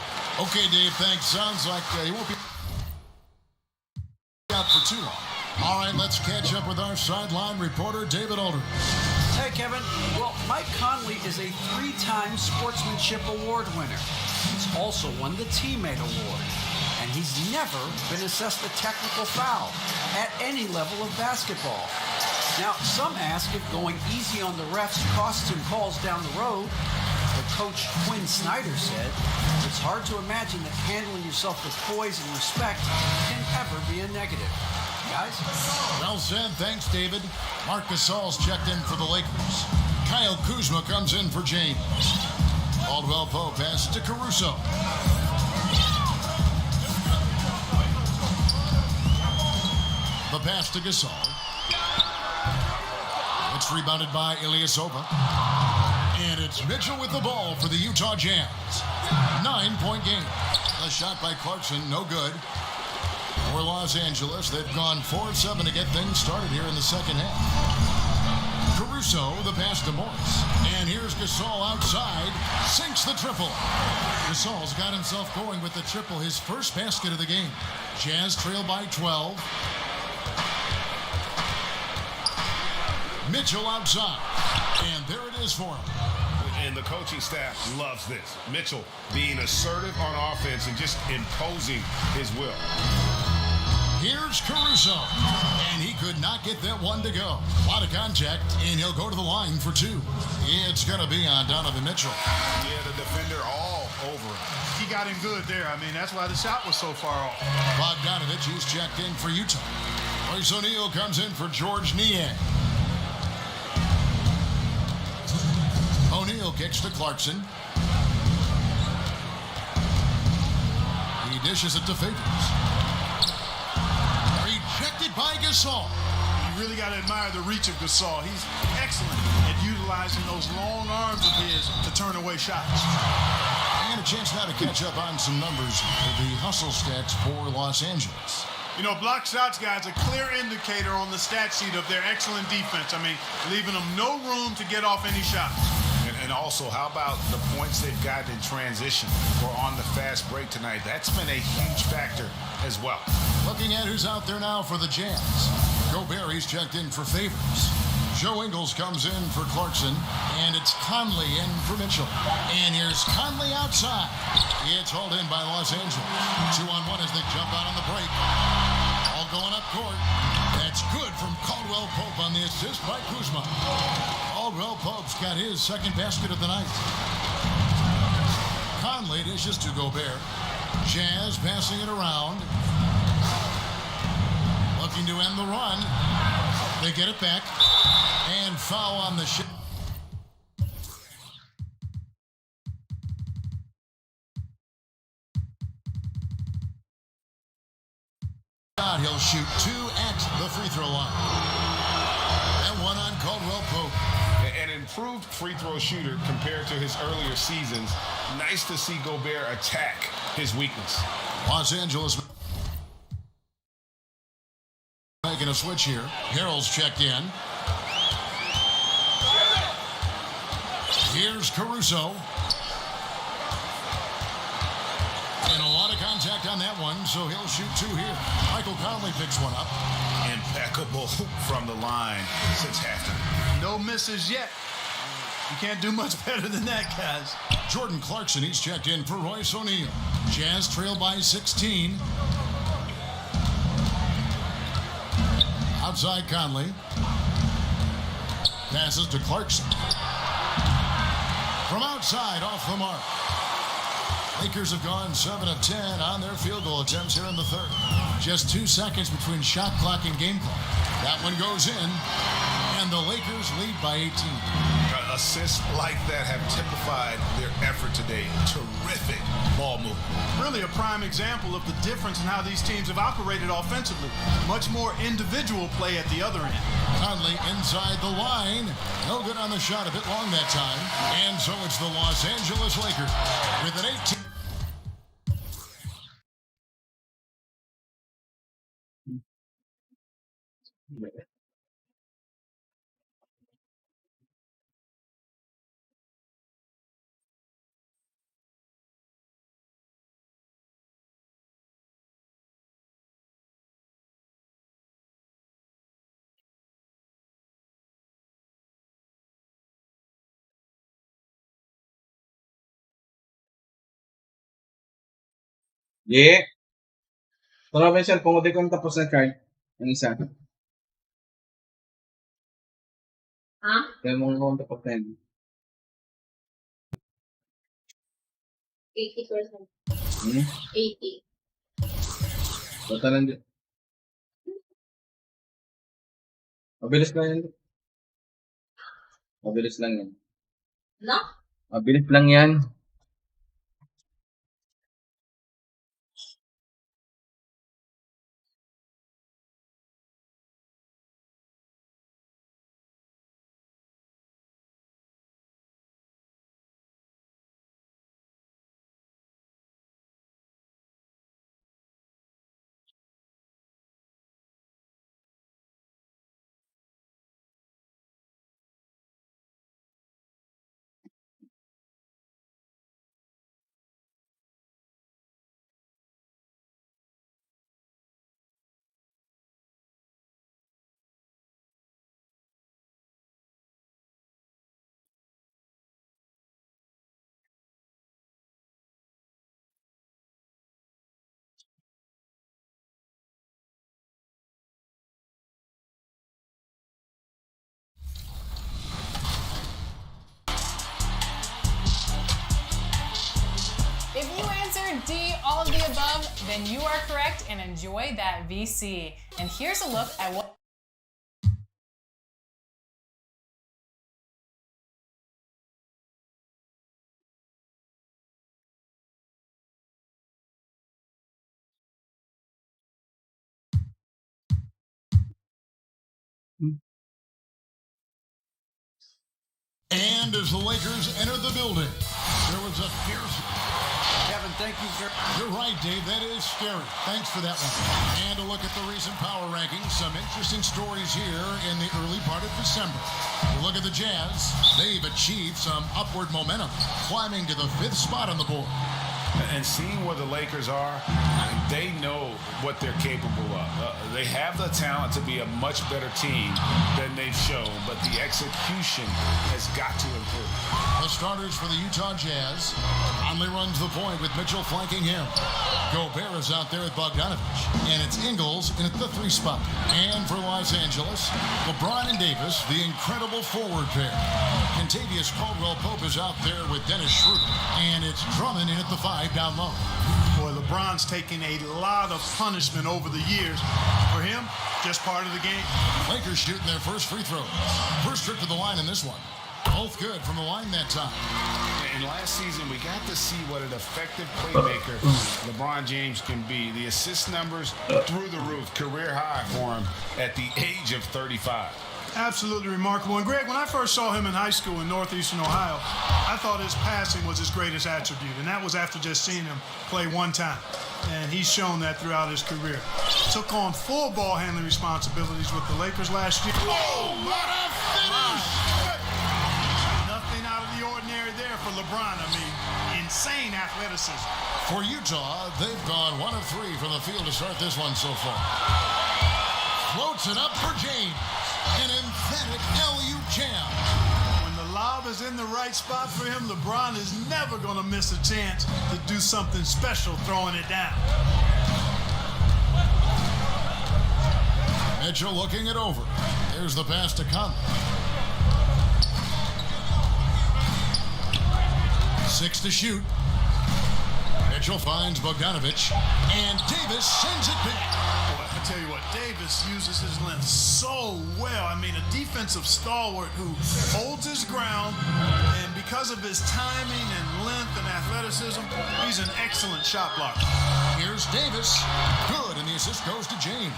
Okay, Dave, thanks. Sounds like he won't be out for too long. All right, let's catch up with our sideline reporter, David Alder. Hey, Kevin. Well, Mike Conley is a 3-time Sportsmanship Award winner. He's also won the Teammate Award. And he's never been assessed a technical foul at any level of basketball. Now, some ask if going easy on the refs costs him calls down the road. But Coach Quinn Snyder said, it's hard to imagine that handling yourself with poise and respect can ever be a negative. Guys? Well said. Thanks, David. Marc Gasol's checked in for the Lakers. Kyle Kuzma comes in for James. Caldwell Pope passes to Caruso. The pass to Gasol. It's rebounded by Ilyasova. And it's Mitchell with the ball for the Utah Jazz. 9-point game. A shot by Clarkson, no good. For Los Angeles, they've gone 4-7 to get things started here in the second half. Caruso, the pass to Morris. And here's Gasol outside, sinks the triple. Gasol's got himself going with the triple, his first basket of the game. Jazz trail by 12. Mitchell outside. And there it is for him. And the coaching staff loves this. Mitchell being assertive on offense and just imposing his will. Here's Caruso. And he could not get that one to go. A lot of contact, and he'll go to the line for two. It's going to be on Donovan Mitchell. Yeah, the defender all over him. He got him good there. I mean, that's why the shot was so far off. Bogdanovich, he's checked in for Utah. Royce O'Neal comes in for George Niang. O'Neal kicks to Clarkson. He dishes it to Favors. Rejected by Gasol. You really got to admire the reach of Gasol. He's excellent at utilizing those long arms of his to turn away shots. And a chance now to catch up on some numbers for the hustle stats for Los Angeles. You know, block shots, guys, a clear indicator on the stat sheet of their excellent defense. I mean, leaving them no room to get off any shots. And also, how about the points they've gotten in transition or on the fast break tonight? That's been a huge factor as well. Looking at who's out there now for the Jazz. Gobert, he's checked in for Favors. Joe Ingles comes in for Clarkson, and it's Conley in for Mitchell. And here's Conley outside. It's hauled in by Los Angeles. 2-on-1 as they jump out on the break. All going up court. That's good from Caldwell Pope on the assist by Kuzma. Caldwell Pope's got his second basket of the night. Conley dishes to Gobert. Jazz passing it around. Looking to end the run. They get it back. And foul on the shot. He'll shoot two at the free throw line. And one on Caldwell Pope. An improved free throw shooter compared to his earlier seasons. Nice to see Gobert attack his weakness. Los Angeles making a switch here. Harrell's checked in. Here's Caruso. And a lot of contact on that one, so he'll shoot two here. Michael Conley picks one up. Impeccable from the line since halftime. No misses yet. You can't do much better than that, guys. Jordan Clarkson, he's checked in for Royce O'Neal. Jazz trail by 16. Outside Conley. Passes to Clarkson. From outside, off the mark. Lakers have gone 7 of 10 on their field goal attempts here in the third. Just 2 seconds between shot clock and game clock. That one goes in, and the Lakers lead by 18. Assists like that have typified their effort today. Terrific ball movement. Really a prime example of the difference in how these teams have operated offensively. Much more individual play at the other end. Conley inside the line. No good on the shot, a bit long that time. And so it's the Los Angeles Lakers with an 18. Yeah. Wala ba yung cellphone ko? Di ko tapos na card. Ang isa. Ha? Kaya mo kung tapos na yun. 80%. 80. Basta lang din. Mabilis lang yan. Mabilis lang yan. No? Mabilis lang yan. D, all of the above, then you are correct and enjoy that VC. And here's a look at what And as the Lakers enter the building, there was a fierce... Kevin, thank you. You're right, Dave. That is scary. Thanks for that one. And a look at the recent power rankings. Some interesting stories here in the early part of December. A look at the Jazz. They've achieved some upward momentum, climbing to the 5th spot on the board. And seeing where the Lakers are, they know what they're capable of. They have the talent to be a much better team than they've shown, but the execution has got to improve. The starters for the Utah Jazz. Conley runs the point with Mitchell flanking him. Gobert is out there with Bogdanovich. And it's Ingles in at the 3 spot. And for Los Angeles, LeBron and Davis, the incredible forward pair. Kentavious Caldwell-Pope is out there with Dennis Schroeder. And it's Drummond in at the 5 down low. Boy, LeBron's taking a lot of punishment over the years. For him, just part of the game. Lakers shooting their first free throw. First trip to the line in this one. Both good from the line that time. And last season, we got to see what an effective playmaker LeBron James can be. The assist numbers through the roof, career high for him at the age of 35. Absolutely remarkable. And Greg, when I first saw him in high school in northeastern Ohio, I thought his passing was his greatest attribute. And that was after just seeing him play one time. And he's shown that throughout his career. Took on full ball handling responsibilities with the Lakers last year. Oh, what a finish! Nothing out of the ordinary there for LeBron. I mean, insane athleticism. For Utah, they've gone 1 of 3 from the field to start this one so far. Floats it up for James. An emphatic alley-oop jam. When the lob is in the right spot for him, LeBron is never going to miss a chance to do something special throwing it down. Mitchell looking it over. There's the pass to Conley. 6 to shoot. Mitchell finds Bogdanovich, and Davis sends it back. Boy, I tell you what, Davis uses his length so well. I mean, a defensive stalwart who holds his ground, and because of his timing and length and athleticism, he's an excellent shot blocker. Here's Davis. Good, and the assist goes to James.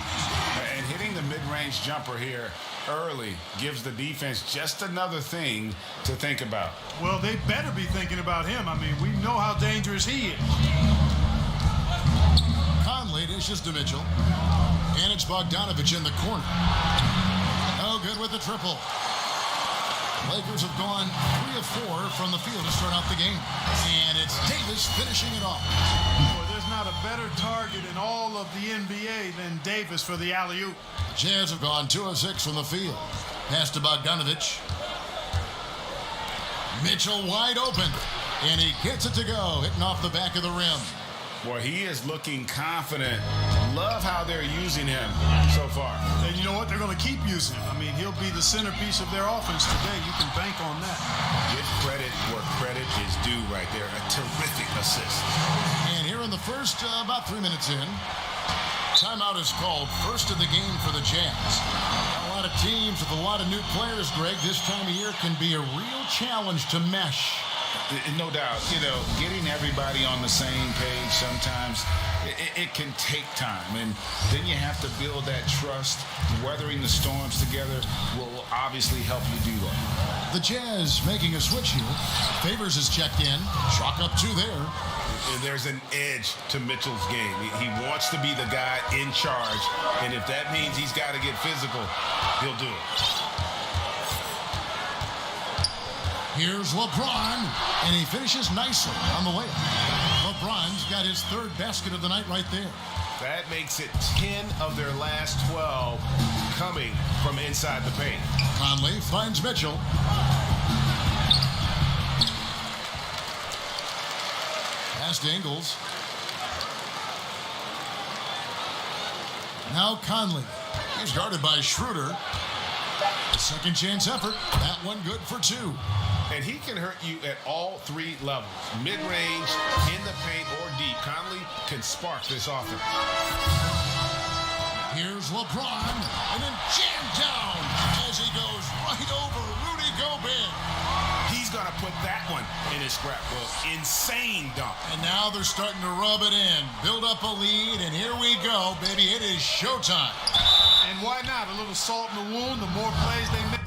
And hitting the mid-range jumper here early gives the defense just another thing to think about. Well, they better be thinking about him. I mean, we know how dangerous he is. Conley dishes to Mitchell. And it's Bogdanovich in the corner. No good with the triple. Lakers have gone 3 of 4 from the field to start out the game. And it's Davis finishing it off. Boy, there's not a better target in all of the NBA than Davis for the alley-oop. The Jazz have gone 2 of 6 from the field. Pass to Bogdanovich. Mitchell wide open. And he gets it to go, hitting off the back of the rim. Boy, he is looking confident. Love how they're using him so far. And you know what? They're going to keep using him. I mean, he'll be the centerpiece of their offense today. You can bank on that. Give credit where credit is due right there. A terrific assist. And here in the first, about 3 minutes in, timeout is called. First of the game for the Jazz. A lot of teams with a lot of new players, Greg, this time of year can be a real challenge to mesh. No doubt, you know, getting everybody on the same page sometimes, it can take time. And then you have to build that trust. Weathering the storms together will obviously help you do that. The Jazz making a switch here. Favors is checked in. Chalk up 2 there. There's an edge to Mitchell's game. He wants to be the guy in charge. And if that means he's got to get physical, he'll do it. Here's LeBron, and he finishes nicely on the layup. LeBron's got his 3rd basket of the night right there. That makes it 10 of their last 12 coming from inside the paint. Conley finds Mitchell. Pass to Ingles. Now Conley. He's guarded by Schroeder. A second chance effort. That one good for 2. And he can hurt you at all three levels. Mid-range, in the paint, or deep. Conley can spark this offense. Here's LeBron, and then jammed down as he goes right over Rudy Gobert. He's going to put that one in his scrapbook. Insane dunk. And now they're starting to rub it in, build up a lead, and here we go, baby. It is showtime. And why not? A little salt in the wound, the more plays they make.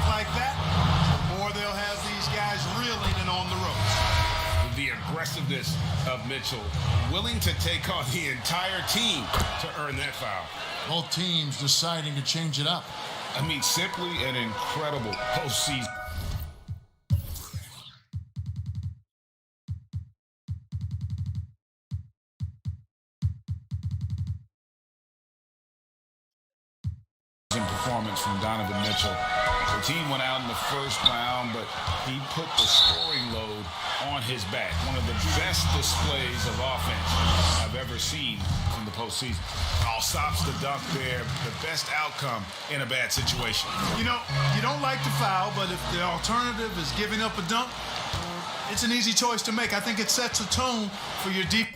Like that, the more they'll have these guys reeling and on the ropes. The aggressiveness of Mitchell, willing to take on the entire team to earn that foul. Both teams deciding to change it up. I mean, simply an incredible postseason. Performance from Donovan Mitchell. The team went out in the first round, but he put the scoring load on his back. One of the best displays of offense I've ever seen in the postseason. All stops the dunk there. The best outcome in a bad situation. You know, you don't like to foul, but if the alternative is giving up a dunk, it's an easy choice to make. I think it sets a tone for your deep.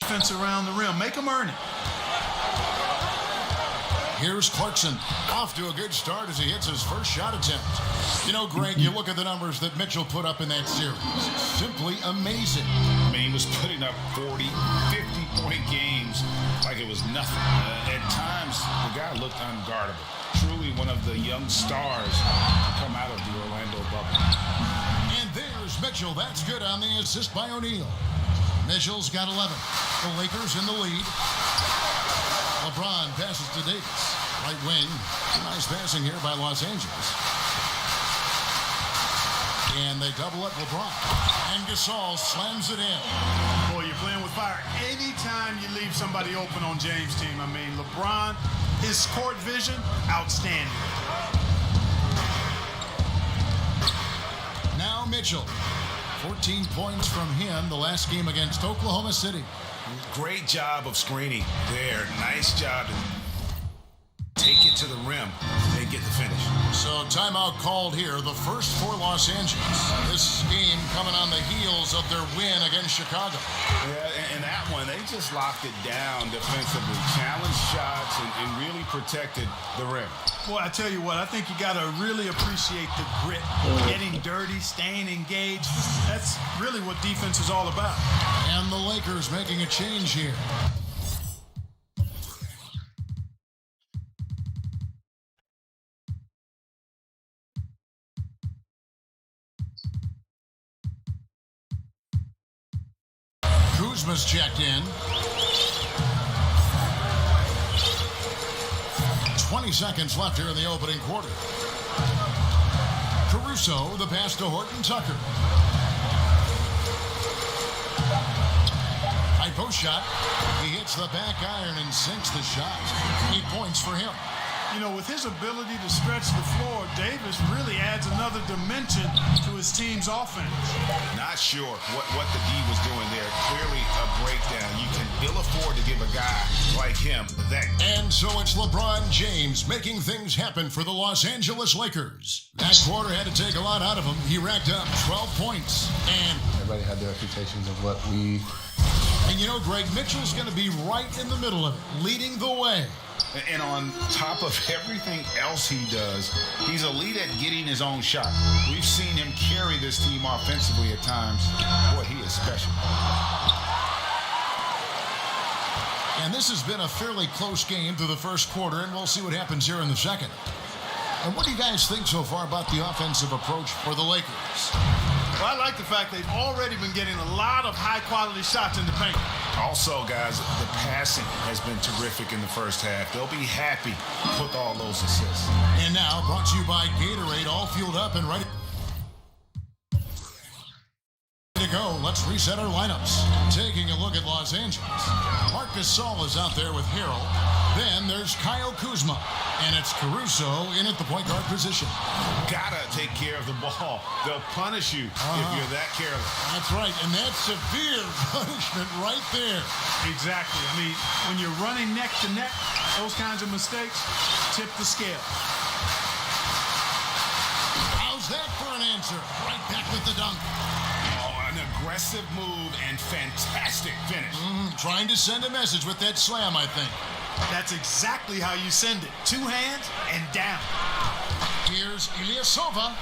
Defense around the rim. Make them earn it. Here's Clarkson, off to a good start as he hits his first shot attempt. You know, Greg, you look at the numbers that Mitchell put up in that series. Simply amazing. I mean, he was putting up 40, 50-point games like it was nothing. At times, the guy looked unguardable. Truly one of the young stars to come out of the Orlando bubble. And there's Mitchell. That's good on the assist by O'Neal. Mitchell's got 11. The Lakers in the lead. LeBron passes to Davis. Right wing. Nice passing here by Los Angeles. And they double up LeBron. And Gasol slams it in. Boy, you're playing with fire. Anytime you leave somebody open on James' team, I mean, LeBron, his court vision, outstanding. Now Mitchell. 14 points from him the last game against Oklahoma City. Great job of screening there. Nice job to take it to the rim and get the finish. So timeout called here, the first for Los Angeles. This game coming on the heels of their win against Chicago. Yeah, and that one, they just locked it down defensively. Challenged shots and really protected the rim. Boy, I tell you what, I think you got to really appreciate the grit. Getting dirty, staying engaged. That's really what defense is all about. And the Lakers making a change here. Kuzma's checked in. 20 seconds left here in the opening quarter. Caruso, the pass to Horton Tucker. High post shot. He hits the back iron and sinks the shot. 8 points for him. You know, with his ability to stretch the floor, Davis really adds another dimension to his team's offense. Not sure what the D was doing there. Clearly a breakdown. You can ill afford to give a guy like him that. And so it's LeBron James making things happen for the Los Angeles Lakers. That quarter had to take a lot out of him. He racked up 12 points. And everybody had their expectations of what we... And you know, Greg, Mitchell's going to be right in the middle of it, leading the way. And on top of everything else he does, he's elite at getting his own shot. We've seen him carry this team offensively at times. Boy, he is special. And this has been a fairly close game through the first quarter, and we'll see what happens here in the second. And what do you guys think so far about the offensive approach for the Lakers? Well, I like the fact they've already been getting a lot of high-quality shots in the paint. Also, guys, the passing has been terrific in the first half. They'll be happy with all those assists. And now, brought to you by Gatorade, all fueled up and ready. to go. Let's reset our lineups. Taking a look at Los Angeles. Marc Gasol is out there with Harrell. Then there's Kyle Kuzma. And it's Caruso in at the point guard position. Gotta take care of the ball. They'll punish you if you're that careless. That's right, and that's severe punishment right there. Exactly. I mean, when you're running neck to neck, those kinds of mistakes tip the scale. How's that for an answer? Right back with the dunk. Oh, an aggressive move and fantastic finish. Trying to send a message with that slam, I think. That's exactly how you send it. 2 hands and down. Here's Ilyasova.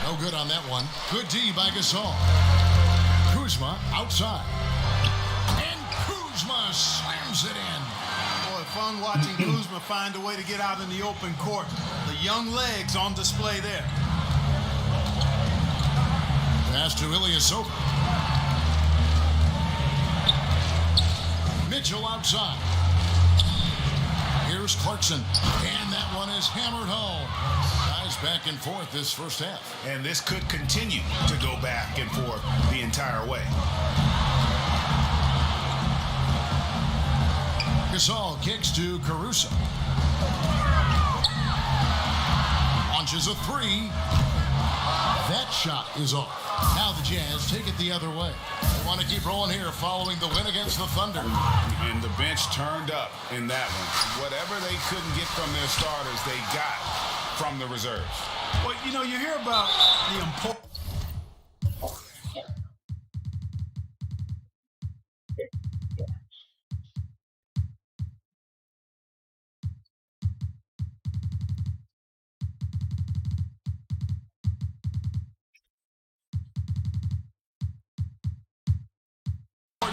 No good on that one. Good D by Gasol. Kuzma outside. And Kuzma slams it in. Boy, fun watching Kuzma find a way to get out in the open court. The young legs on display there. Pass to Ilyasova. Mitchell outside. Here's Clarkson. And that one is hammered home. Guys back and forth this first half. And this could continue to go back and forth the entire way. Gasol kicks to Caruso. Launches a 3. That shot is off. Now the Jazz take it the other way. They want to keep rolling here following the win against the Thunder. And the bench turned up in that one. Whatever they couldn't get from their starters, they got from the reserves. Well, you know, you hear about the importance.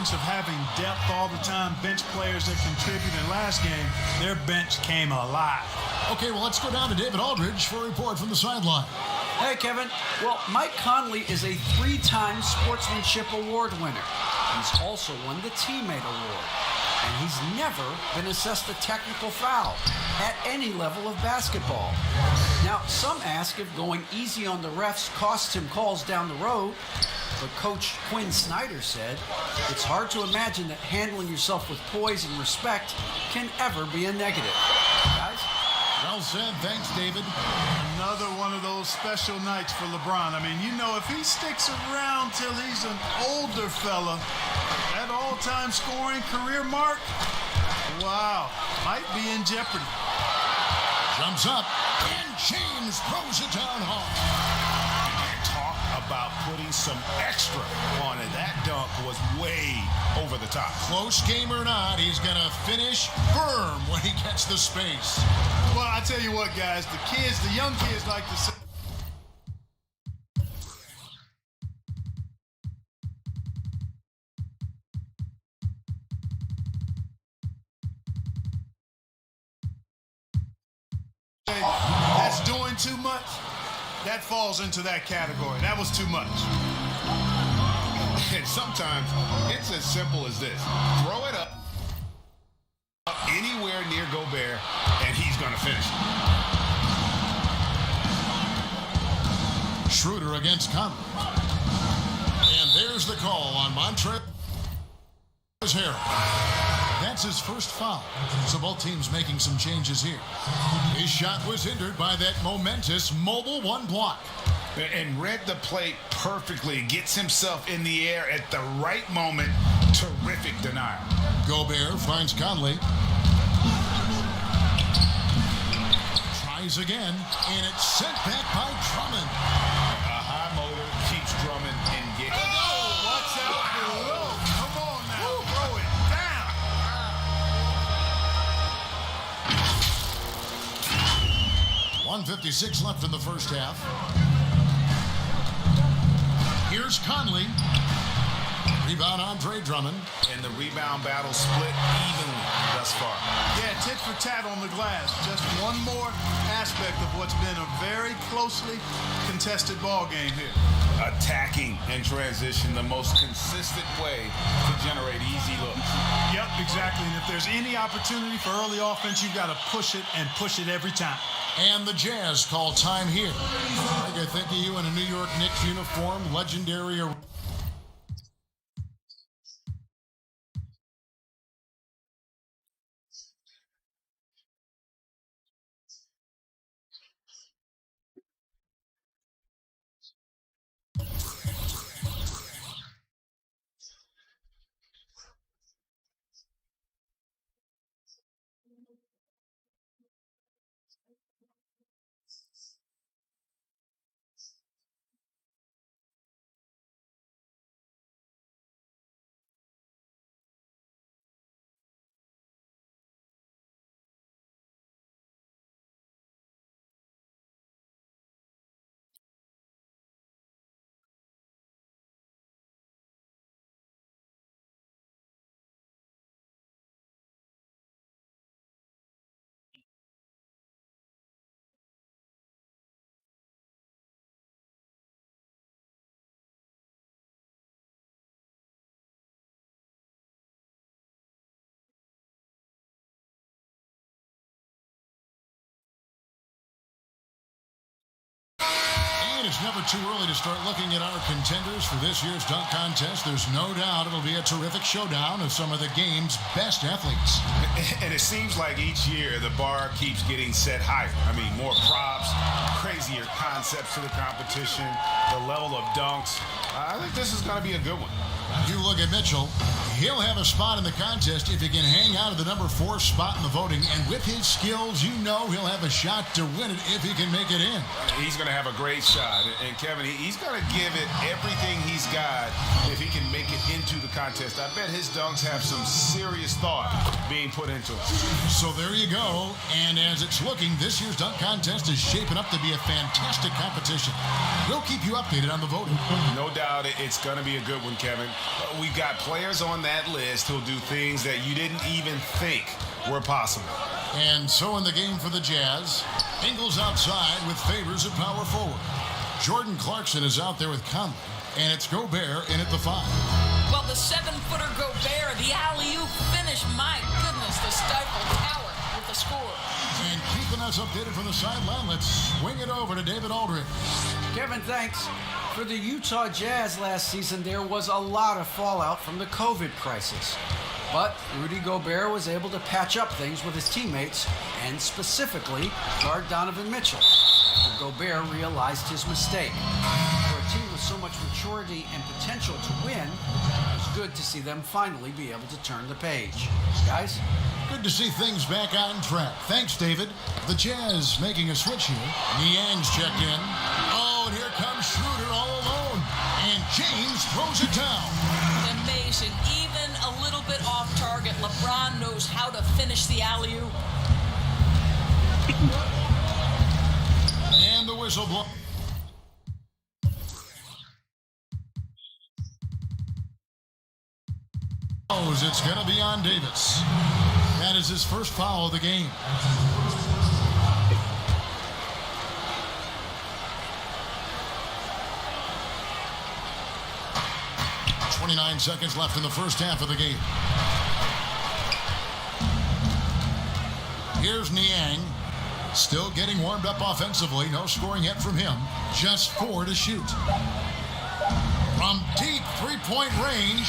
Of having depth all the time, bench players that contribute. In last game, their bench came alive. Okay, well, let's go down to David Aldridge for a report from the sideline. Hey, Kevin. Well, Mike Conley is a 3-time Sportsmanship Award winner. He's also won the Teammate Award. And he's never been assessed a technical foul at any level of basketball. Now, some ask if going easy on the refs costs him calls down the road. But Coach Quinn Snyder said, it's hard to imagine that handling yourself with poise and respect can ever be a negative. Guys? Well said. Thanks, David. Another one of those special nights for LeBron. I mean, you know, if he sticks around till he's an older fella, that all-time scoring career mark, wow, might be in jeopardy. Jumps up, and James throws it down hard. About putting some extra on it. That dunk was way over the top. Close game or not, he's going to finish firm when he gets the space. Well, I tell you what, guys, the young kids like to say. That's doing too much. That falls into that category. That was too much. And sometimes it's as simple as this. Throw it up anywhere near Gobert, and he's going to finish it. Schroeder against Conley. And there's the call on Montrezl Harrell. That's his first foul. So both teams making some changes here. His shot was hindered by that momentous mobile 1 block. And read the play perfectly. Gets himself in the air at the right moment. Terrific denial. Gobert finds Conley. Tries again, and it's sent back by Drummond. A high motor keeps Drummond engaged. Oh, watch out below. Come on now, throw it down. 1:56 left in the first half. Here's Conley. Rebound Andre Drummond. And the rebound battle split evenly thus far. Yeah, tit for tat on the glass. Just one more aspect of what's been a very closely contested ball game here. Attacking and transition, the most consistent way to generate easy looks. Yep, exactly. And if there's any opportunity for early offense, you've got to push it and push it every time. And the Jazz call time here. Greg, I think of you in a New York Knicks uniform, legendary. tonight, it's never too early to start looking at our contenders for this year's dunk contest. There's no doubt it'll be a terrific showdown of some of the game's best athletes. And it seems like each year the bar keeps getting set higher. I mean, more props, crazier concepts to the competition, the level of dunks. I think this is going to be a good one. You look at Mitchell, he'll have a spot in the contest if he can hang out at the number 4 spot in the voting. And with his skills, you know he'll have a shot to win it if he can make it in. He's going to have a great shot. And Kevin, he's going to give it everything he's got if he can make it into the contest. I bet his dunks have some serious thought being put into it. So there you go. And as it's looking, this year's dunk contest is shaping up to be a fantastic competition. We'll keep you updated on the voting. No doubt it's going to be a good one, Kevin. We've got players on that list who'll do things that you didn't even think were possible. And so in the game for the Jazz, Ingles outside with Favors at power forward. Jordan Clarkson is out there with Conley, and it's Gobert in at the 5. Well, the 7-footer Gobert, the alley-oop finish, my goodness, the stifled power with the score. And keeping us updated from the sideline, let's swing it over to David Aldridge. Kevin, thanks. For the Utah Jazz last season, there was a lot of fallout from the COVID crisis. But Rudy Gobert was able to patch up things with his teammates, and specifically guard Donovan Mitchell. Gobert realized his mistake. For a team with so much maturity and potential to win, it was good to see them finally be able to turn the page. Guys? Good to see things back on track. Thanks, David. The Jazz making a switch here. Niang's checked in. Oh, and here comes Schroeder all alone. And James throws it down. Amazing. Even a little bit off target, LeBron knows how to finish the alley-oop. And the whistle blows. It's going to be on Davis. That is his first foul of the game. .29 seconds left in the first half of the game. Here's Niang. Still getting warmed up offensively. No scoring yet from him. Just 4 to shoot. From deep three-point range,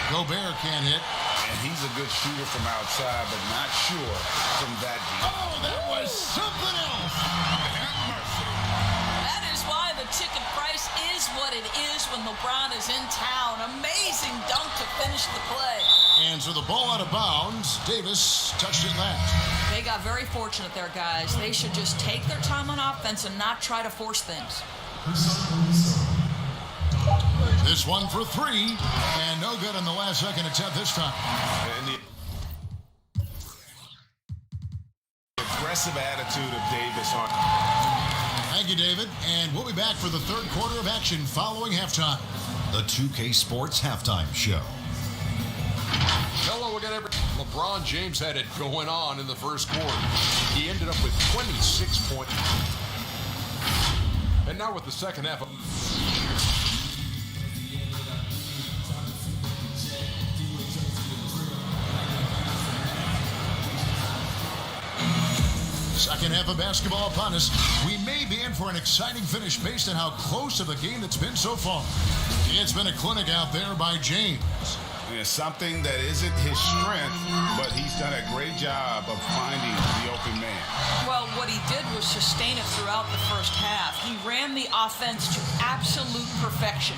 Gobert can't hit. And he's a good shooter from outside, but not sure from that deep. Oh, that was something else. That is why the ticket price is what it is when LeBron is in town. Amazing dunk to finish the play. And so the ball out of bounds. Davis touched it last. They got very fortunate there, guys. They should just take their time on offense and not try to force things. This one for 3, and no good on the last second attempt this time. And the aggressive attitude of Davis on. Thank you, David. And we'll be back for the third quarter of action following halftime. The 2K Sports Halftime Show. Hello again, everybody. LeBron James had it going on in the first quarter. He ended up with 26 points. And now with the second half. Second half of basketball upon us. We may be in for an exciting finish based on how close to the game that's been so far. It's been a clinic out there by James. Yeah, something that isn't his strength, but he's done a great job of finding the open man. Well, what he did was sustain it throughout the first half. He ran the offense to absolute perfection.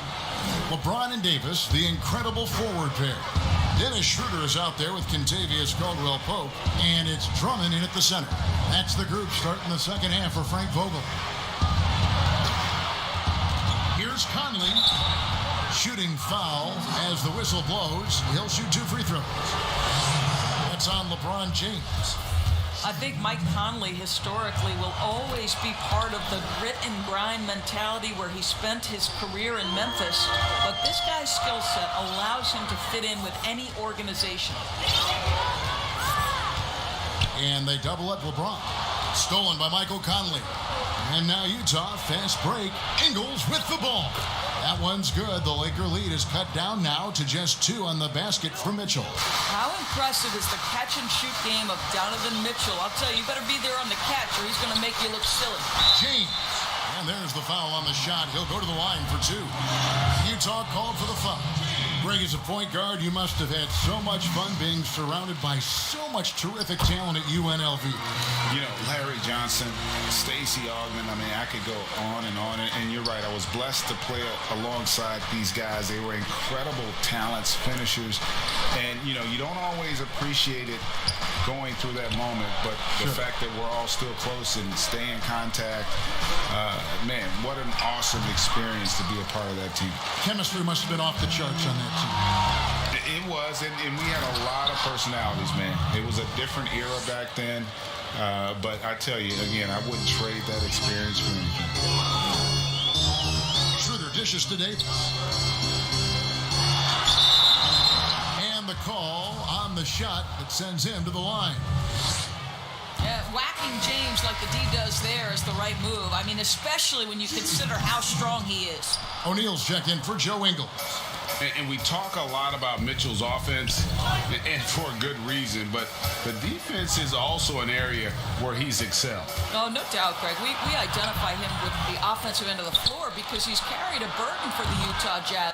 LeBron and Davis, the incredible forward pair. Dennis Schroeder is out there with Kentavious Caldwell-Pope, and it's Drummond in at the center. That's the group starting the second half for Frank Vogel. Here's Conley. Shooting foul as the whistle blows. He'll shoot 2 free throws. That's on LeBron James. I think Mike Conley historically will always be part of the grit and grind mentality where he spent his career in Memphis, but this guy's skill set allows him to fit in with any organization. And they double up LeBron. Stolen by Michael Conley. And now Utah, fast break. Ingles with the ball. That one's good. The Laker lead is cut down now to just 2 on the basket for Mitchell. How impressive is the catch-and-shoot game of Donovan Mitchell? I'll tell you, you better be there on the catch or he's going to make you look silly. James. And there's the foul on the shot. He'll go to the line for two. Utah called for the foul. Greg, as a point guard, you must have had so much fun being surrounded by so much terrific talent at UNLV. You know, Larry Johnson, Stacey Augmon, I mean, I could go on. And you're right, I was blessed to play alongside these guys. They were incredible talents, finishers. And, you know, you don't always appreciate it going through that moment, but the fact that we're all still close and stay in contact, man, what an awesome experience to be a part of that team. Chemistry must have been off the charts on that team. It was, and we had a lot of personalities, man. It was a different era back then, but I tell you, again, I wouldn't trade that experience for anything. Schroeder dishes to Davis. And the call on the shot that sends him to the line. Whacking James like the D does there is the right move. I mean, especially when you consider how strong he is. O'Neal's checked in for Joe Ingles. And we talk a lot about Mitchell's offense, and for a good reason, but the defense is also an area where he's excelled. Oh, no doubt, Greg. We identify him with the offensive end of the floor because he's carried a burden for the Utah Jazz.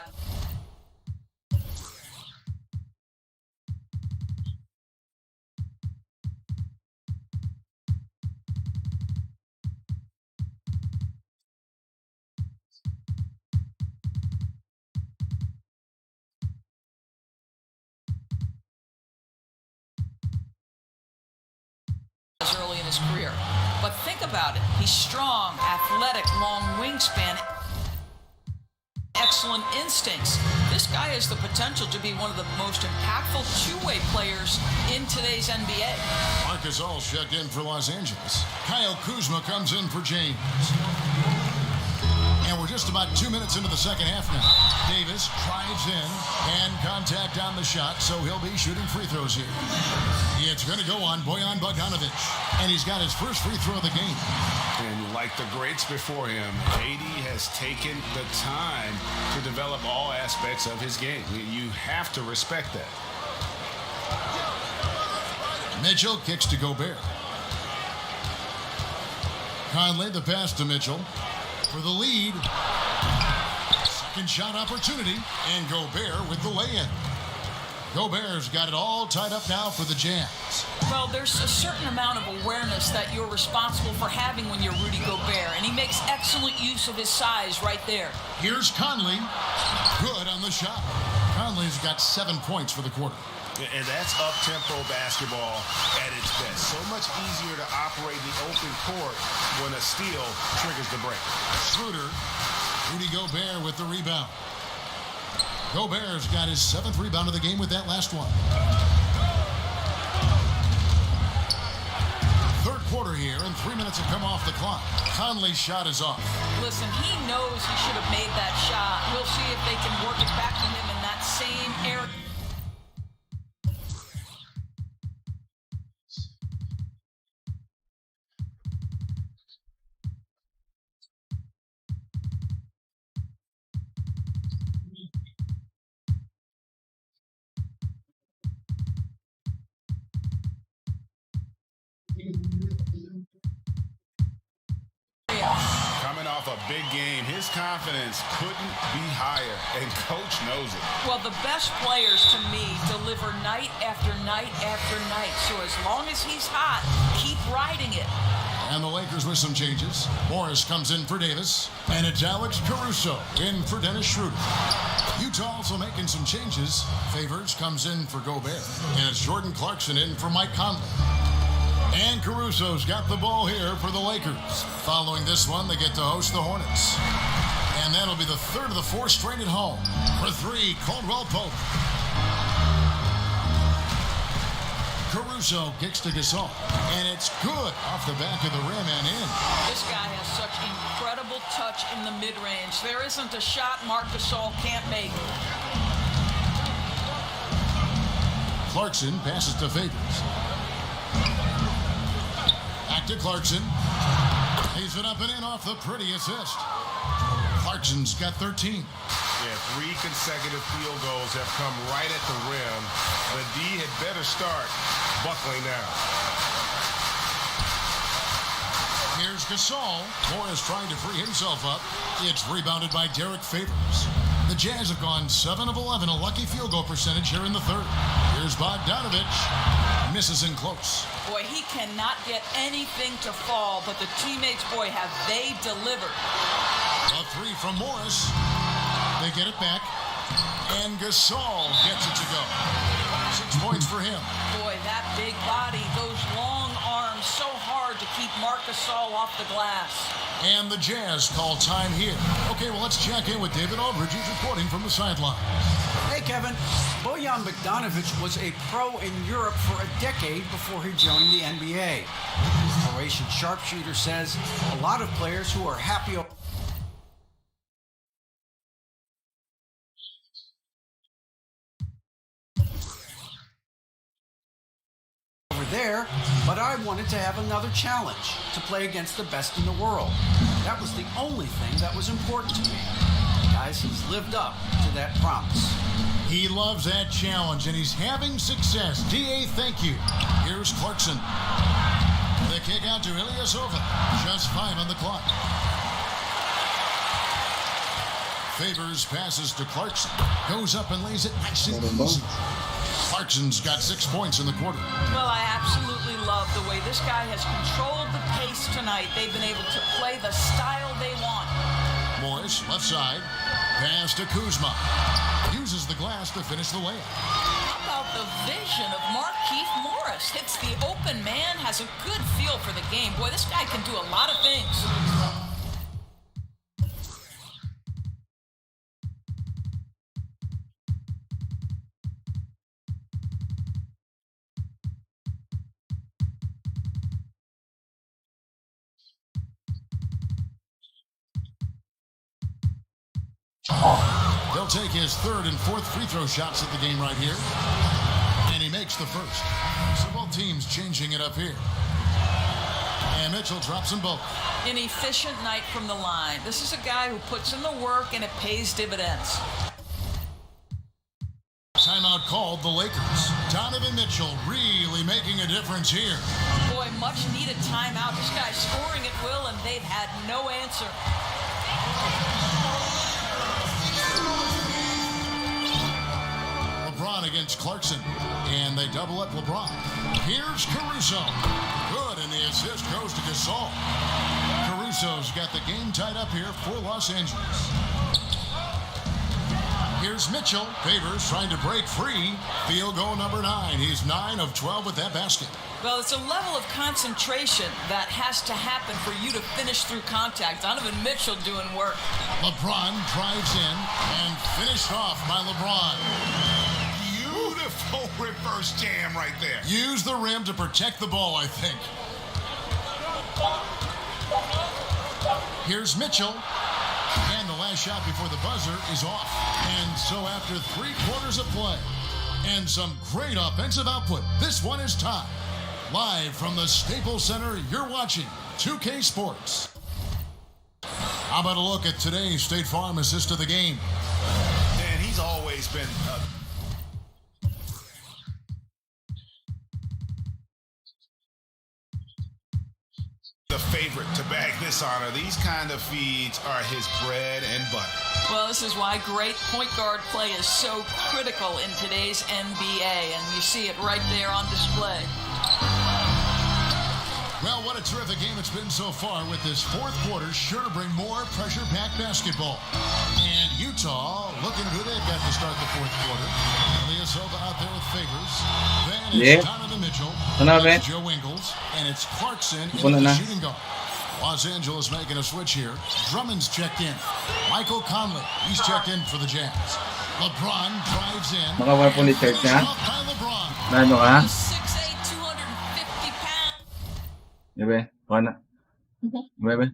Early in his career. But think about it. He's strong, athletic, long wingspan, excellent instincts. This guy has the potential to be one of the most impactful two-way players in today's NBA. Marcus All checked in for Los Angeles. Kyle Kuzma comes in for James. And we're just about 2 minutes into the second half now. Davis drives in and contact on the shot, so he'll be shooting free throws here. It's going to go on Bojan Bogdanovic, and he's got his first free throw of the game. And like the greats before him, AD has taken the time to develop all aspects of his game. You have to respect that. Mitchell kicks to Gobert. Conley the pass to Mitchell. For the lead. Second shot opportunity, and Gobert with the lay-in. Gobert's got it all tied up now for the Jazz. Well, there's a certain amount of awareness that you're responsible for having when you're Rudy Gobert, and he makes excellent use of his size right there. Here's Conley. Good on the shot. Conley's got 7 points for the quarter. And that's up-tempo basketball at its best. So much easier to operate the open court when a steal triggers the break. Schroeder, Rudy Gobert with the rebound. Gobert's got his 7th rebound of the game with that last one. Third quarter here, and 3 minutes have come off the clock. Conley's shot is off. Listen, he knows he should have made that shot. We'll see if they can work it back to him in that same area. Coming off a big game, his confidence couldn't be higher, and Coach knows it. Well, the best players, to me, deliver night after night after night. So as long as he's hot, keep riding it. And the Lakers with some changes. Morris comes in for Davis, and it's Alex Caruso in for Dennis Schroeder. Utah also making some changes. Favors comes in for Gobert, and it's Jordan Clarkson in for Mike Conley. And Caruso's got the ball here for the Lakers. Following this one, they get to host the Hornets. And that'll be the third of the 4 straight at home. For 3, Caldwell Pope. Caruso kicks to Gasol. And it's good off the back of the rim and in. This guy has such incredible touch in the mid-range. There isn't a shot Marc Gasol can't make. Clarkson passes to Favors. Back to Clarkson. He's it up and in off the pretty assist. Clarkson's got 13. Yeah, 3 consecutive field goals have come right at the rim. The D had better start buckling down. Here's Gasol. Morris trying to free himself up. It's rebounded by Derek Favors. The Jazz have gone 7 of 11, a lucky field goal percentage here in the third. Here's Bogdanovich. Misses in close. Boy, he cannot get anything to fall, but the teammates, boy, have they delivered. A three from Morris. They get it back. And Gasol gets it to go. 6 points for him. Boy, that big body, those long arms, so hard to keep Marc Gasol off the glass. And the Jazz call time here. Okay, well, let's check in with David Aldridge, who's reporting from the sideline. Hey, Kevin. Bojan Bogdanovic was a pro in Europe for a decade before he joined the NBA. The Croatian sharpshooter says a lot of players who are happy over there, but I wanted to have another challenge, to play against the best in the world. That was the only thing that was important to me. Guys, he's lived up to that promise. He loves that challenge, and he's having success. D.A., thank you. Here's Clarkson. The kick out to Ilyasova. Just 5 on the clock. Favors passes to Clarkson. Goes up and lays it nice and easy. Clarkson's got 6 points in the quarter. Well, I absolutely love the way this guy has controlled the pace tonight. They've been able to play the style they want. Morris, left side. Pass to Kuzma. Uses the glass to finish the layup. How about the vision of Markieff Morris? Hits the open man, has a good feel for the game. Boy, this guy can do a lot of things. They'll take his third and fourth free throw shots at the game right here. And he makes the first. So both teams changing it up here. And Mitchell drops them both. An efficient night from the line. This is a guy who puts in the work and it pays dividends. Timeout called the Lakers. Donovan Mitchell really making a difference here. Boy, much needed timeout. This guy's scoring at will and they've had no answer. LeBron against Clarkson, and they double up LeBron. Here's Caruso. Good, and the assist goes to Gasol. Caruso's got the game tied up here for Los Angeles. Here's Mitchell. Favors trying to break free. Field goal number 9. He's 9 of 12 with that basket. Well, it's a level of concentration that has to happen for you to finish through contact. Donovan Mitchell doing work. LeBron drives in and finished off by LeBron. Beautiful reverse jam right there. Use the rim to protect the ball, I think. Here's Mitchell. And the last shot before the buzzer is off. And so after 3 quarters of play and some great offensive output, this one is tied. Live from the Staples Center, you're watching 2K Sports. How about a look at today's State Farm assist of the game? And he's always been the favorite to bag this honor. These kind of feeds are his bread and butter. Well, this is why great point guard play is so critical in today's NBA, and you see it right there on display. Well, what a terrific game it's been so far, with this fourth quarter sure to bring more pressure-packed basketball. And Utah looking good. They've got to start the fourth quarter. Ilyasova out there with Favors. Then it's Donovan Mitchell. It's Joe Ingles. And it's Clarkson in the shooting guard. Los Angeles making a switch here. Drummond's checked in. Michael Conley, he's checked in for the Jazz. LeBron drives in. Makawala po ni Church ha? Nano ka? 6'8", 250 pounds. Bebe, kuha na. Bebe.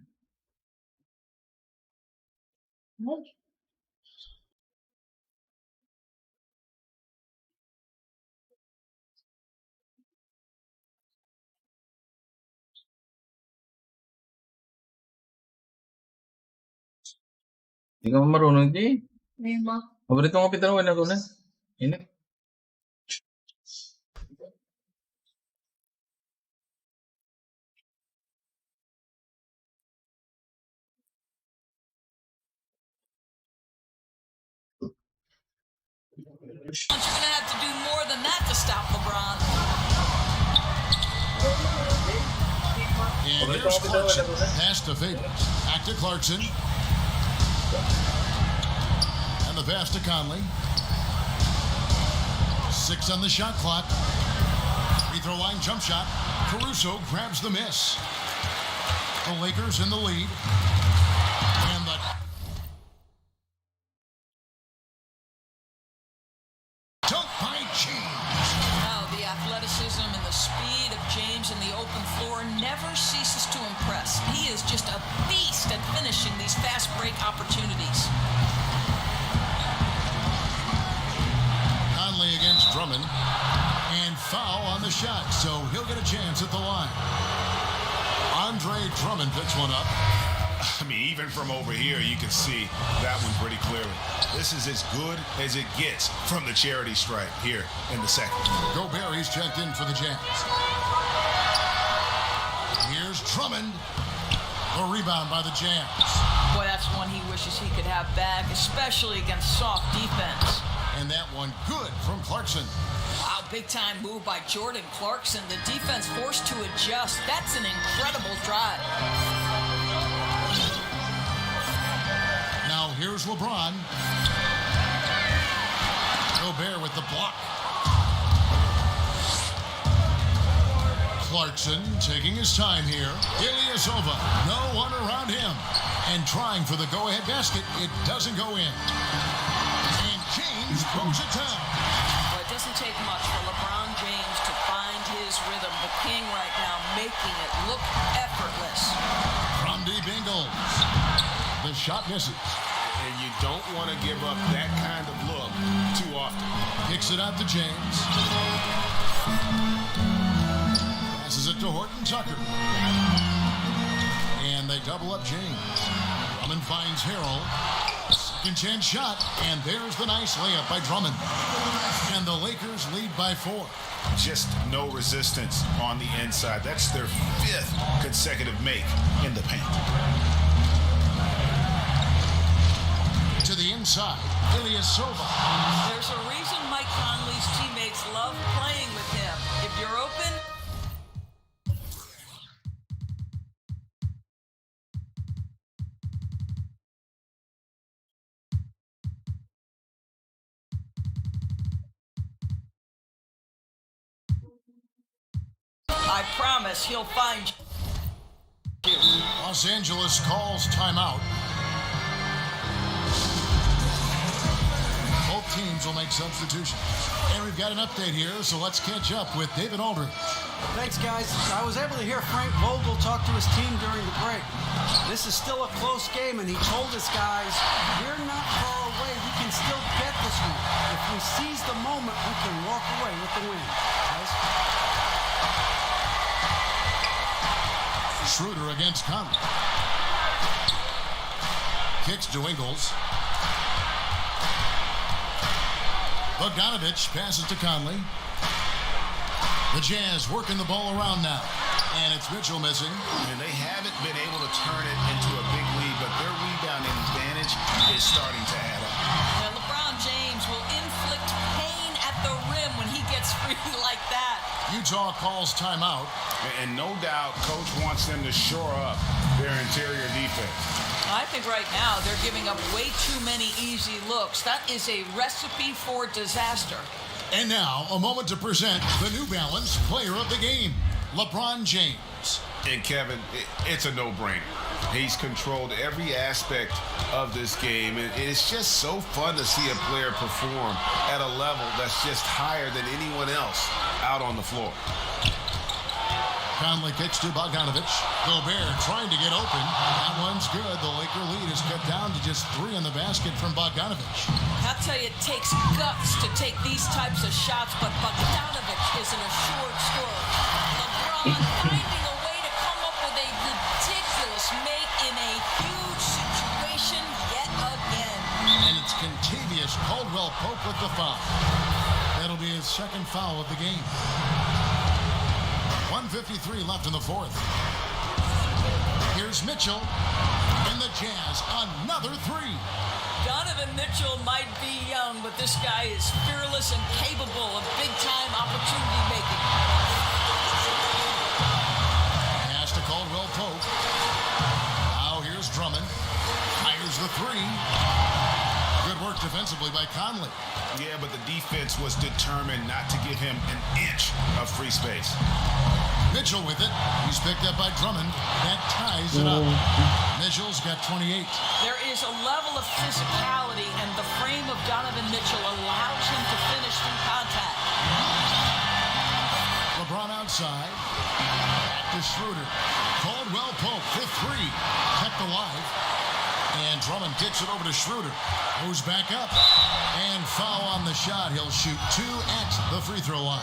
Hindi ka marunong, di. Paborito mo pitaro, wala ko na. Init. You're going to have to do more than that to stop LeBron. And here's Clarkson. Pass to Faber. Back to Clarkson. And the pass to Conley. 6 on the shot clock. Free throw line jump shot. Caruso grabs the miss. The Lakers in the lead. And the dunk by James. Oh, the athleticism and the speed of James in the open floor never ceases to impress. He is just a beast at finishing these fast break opportunities. Conley against Drummond. And foul on the shot, so he'll get a chance at the line. Andre Drummond picks one up. I mean, even from over here, you can see that one pretty clearly. This is as good as it gets from the charity stripe here in the second. Gobert, he's checked in for the Jazz. Here's Drummond. A rebound by the Jazz. Boy, that's one he wishes he could have back, especially against soft defense. And that one good from Clarkson. Wow, big time move by Jordan Clarkson. The defense forced to adjust. That's an incredible drive. Now here's LeBron. Gobert with the block. Clarkson taking his time here. Ilyasova, no one around him. And trying for the go-ahead basket. It doesn't go in. And James throws it down. Well, it doesn't take much for LeBron James to find his rhythm. The king right now making it look effortless. From deep Ingles. The shot misses. And you don't want to give up that kind of look too often. Kicks it out to James. Passes it to Horton Tucker. And they double up James. Drummond finds Harrell. Second chance shot. And there's the nice layup by Drummond. And the Lakers lead by 4. Just no resistance on the inside. That's their 5th consecutive make in the paint. To the inside, Ilyasova. There's a reason Mike Conley's teammates love playing with him. If you're open, I promise he'll find you. Los Angeles calls timeout. Both teams will make substitutions. And we've got an update here, so let's catch up with David Aldridge. Thanks, guys. I was able to hear Frank Vogel talk to his team during the break. This is still a close game, and he told us guys, we're not far away. We can still get this one. If we seize the moment, we can walk away with the win. Guys? Schroeder against Conley. Kicks to Ingles. Bogdanovich passes to Conley. The Jazz working the ball around now. And it's Mitchell missing. And they haven't been able to turn it into a big lead, but their rebounding advantage is starting to add up. Now, LeBron James will inflict pain at the rim when he gets free like that. Utah calls timeout. And no doubt, Coach wants them to shore up their interior defense. I think right now they're giving up way too many easy looks. That is a recipe for disaster. And now, a moment to present the New Balance Player of the Game, LeBron James. And Kevin, it's a no-brainer. He's controlled every aspect of this game, and it's just so fun to see a player perform at a level that's just higher than anyone else out on the floor. Conley kicks to Bogdanovich. Gobert trying to get open. That one's good. The Laker lead is cut down to just 3 in the basket from Bogdanovich. I'll tell you, it takes guts to take these types of shots, but Bogdanovich is an assured scorer. LeBron finding a way to come up with a ridiculous make in a huge situation yet again. And it's Contavious Caldwell-Pope with the foul. That'll be his second foul of the game. 1:53 left in the 4th. Here's Mitchell, and the Jazz another 3. Donovan Mitchell might be young, but this guy is fearless and capable of big-time opportunity making. Pass to Caldwell Pope. Now here's Drummond. Fires the three. Good work defensively by Conley. Yeah, but the defense was determined not to give him an inch of free space. Mitchell with it. He's picked up by Drummond. That ties it up. Mitchell's got 28. There is a level of physicality, and the frame of Donovan Mitchell allows him to finish through contact. LeBron outside. Back to Schroeder. Caldwell Pope for three. Kept alive. And Drummond kicks it over to Schroeder. Moves back up. And foul on the shot. He'll shoot 2 at the free throw line.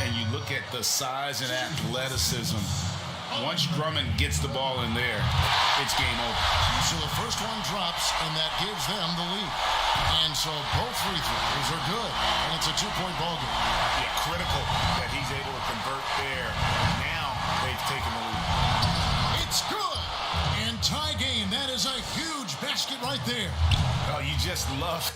And you look at the size and athleticism. Once Drummond gets the ball in there, it's game over. So the first one drops, and that gives them the lead. And so both free throws are good. And it's a 2-point ball game. Yeah, critical that he's able to convert there. Now they've taken the lead. It's good. And tie game. That is a huge basket right there. Oh, you just love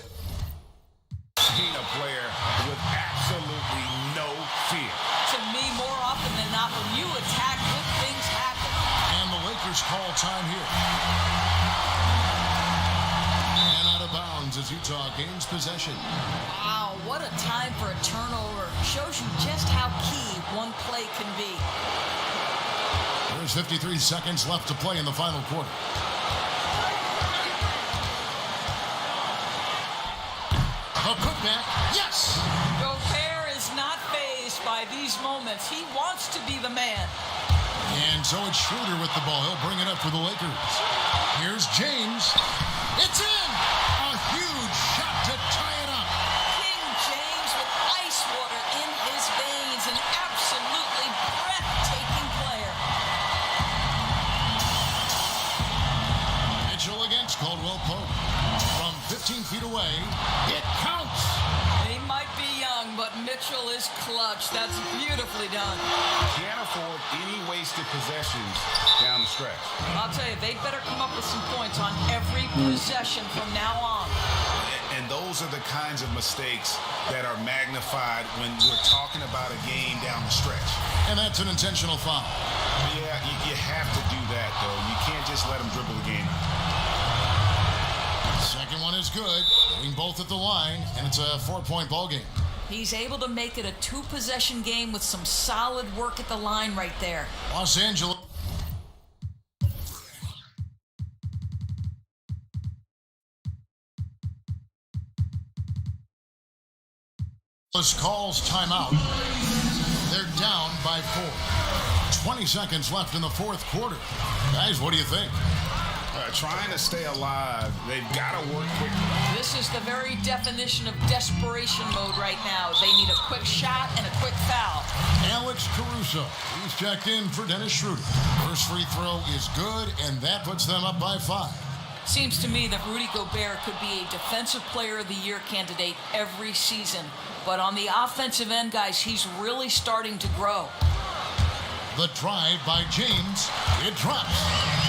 seeing a player with absolutely no fear. To me, more often than not, when you attack, good things happen. And the Lakers call time here. And out of bounds as Utah gains possession. Wow, what a time for a turnover. Shows you just how key one play can be. There's 53 seconds left to play in the final quarter. A putback, yes! Gobert is not fazed by these moments. He wants to be the man. And so it's Schroeder with the ball. He'll bring it up for the Lakers. Here's James. It's in! A huge shot to tie it up. King James with ice water in his veins. An absolutely breathtaking player. Mitchell against Caldwell Pope. From 15 feet away, it counts! He might be young, but Mitchell is clutch. That's beautifully done. Can't afford any wasted possessions down the stretch. I'll tell you, they better come up with some points on every possession from now on. And those are the kinds of mistakes that are magnified when we're talking about a game down the stretch. And that's an intentional foul. Yeah, you have to do that, though. You can't just let them dribble the game. Second one is good. Getting both at the line, and it's a 4-point ball game. He's able to make it a 2-possession game with some solid work at the line right there. Los Angeles. Calls timeout. They're down by 4. 20 seconds left in the fourth quarter. Guys, what do you think? Trying to stay alive. They've got to work quickly. This is the very definition of desperation mode right now. They need a quick shot and a quick foul. Alex Caruso. He's checked in for Dennis Schroeder. First free throw is good, and that puts them up by 5. Seems to me that Rudy Gobert could be a Defensive Player of the Year candidate every season. But on the offensive end, guys, he's really starting to grow. The drive by James. It drops.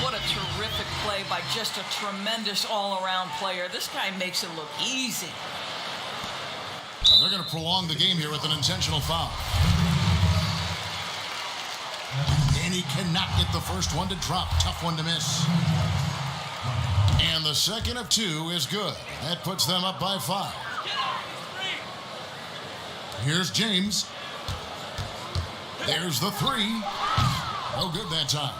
What a terrific play by just a tremendous all-around player. This guy makes it look easy. And they're going to prolong the game here with an intentional foul. And he cannot get the first one to drop. Tough one to miss. And the second of 2 is good. That puts them up by 5. Here's James. There's the 3. No good that time.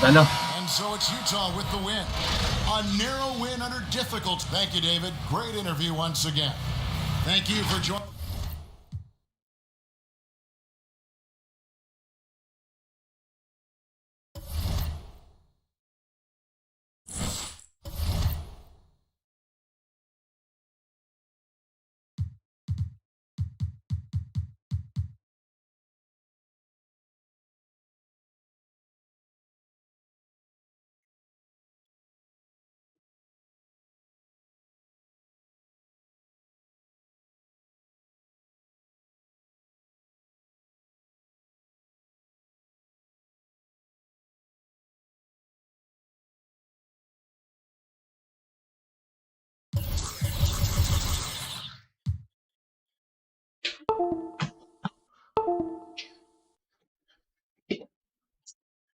And so it's Utah with the win. A narrow win under difficult. Thank you, David. Great interview once again. Thank you for joining.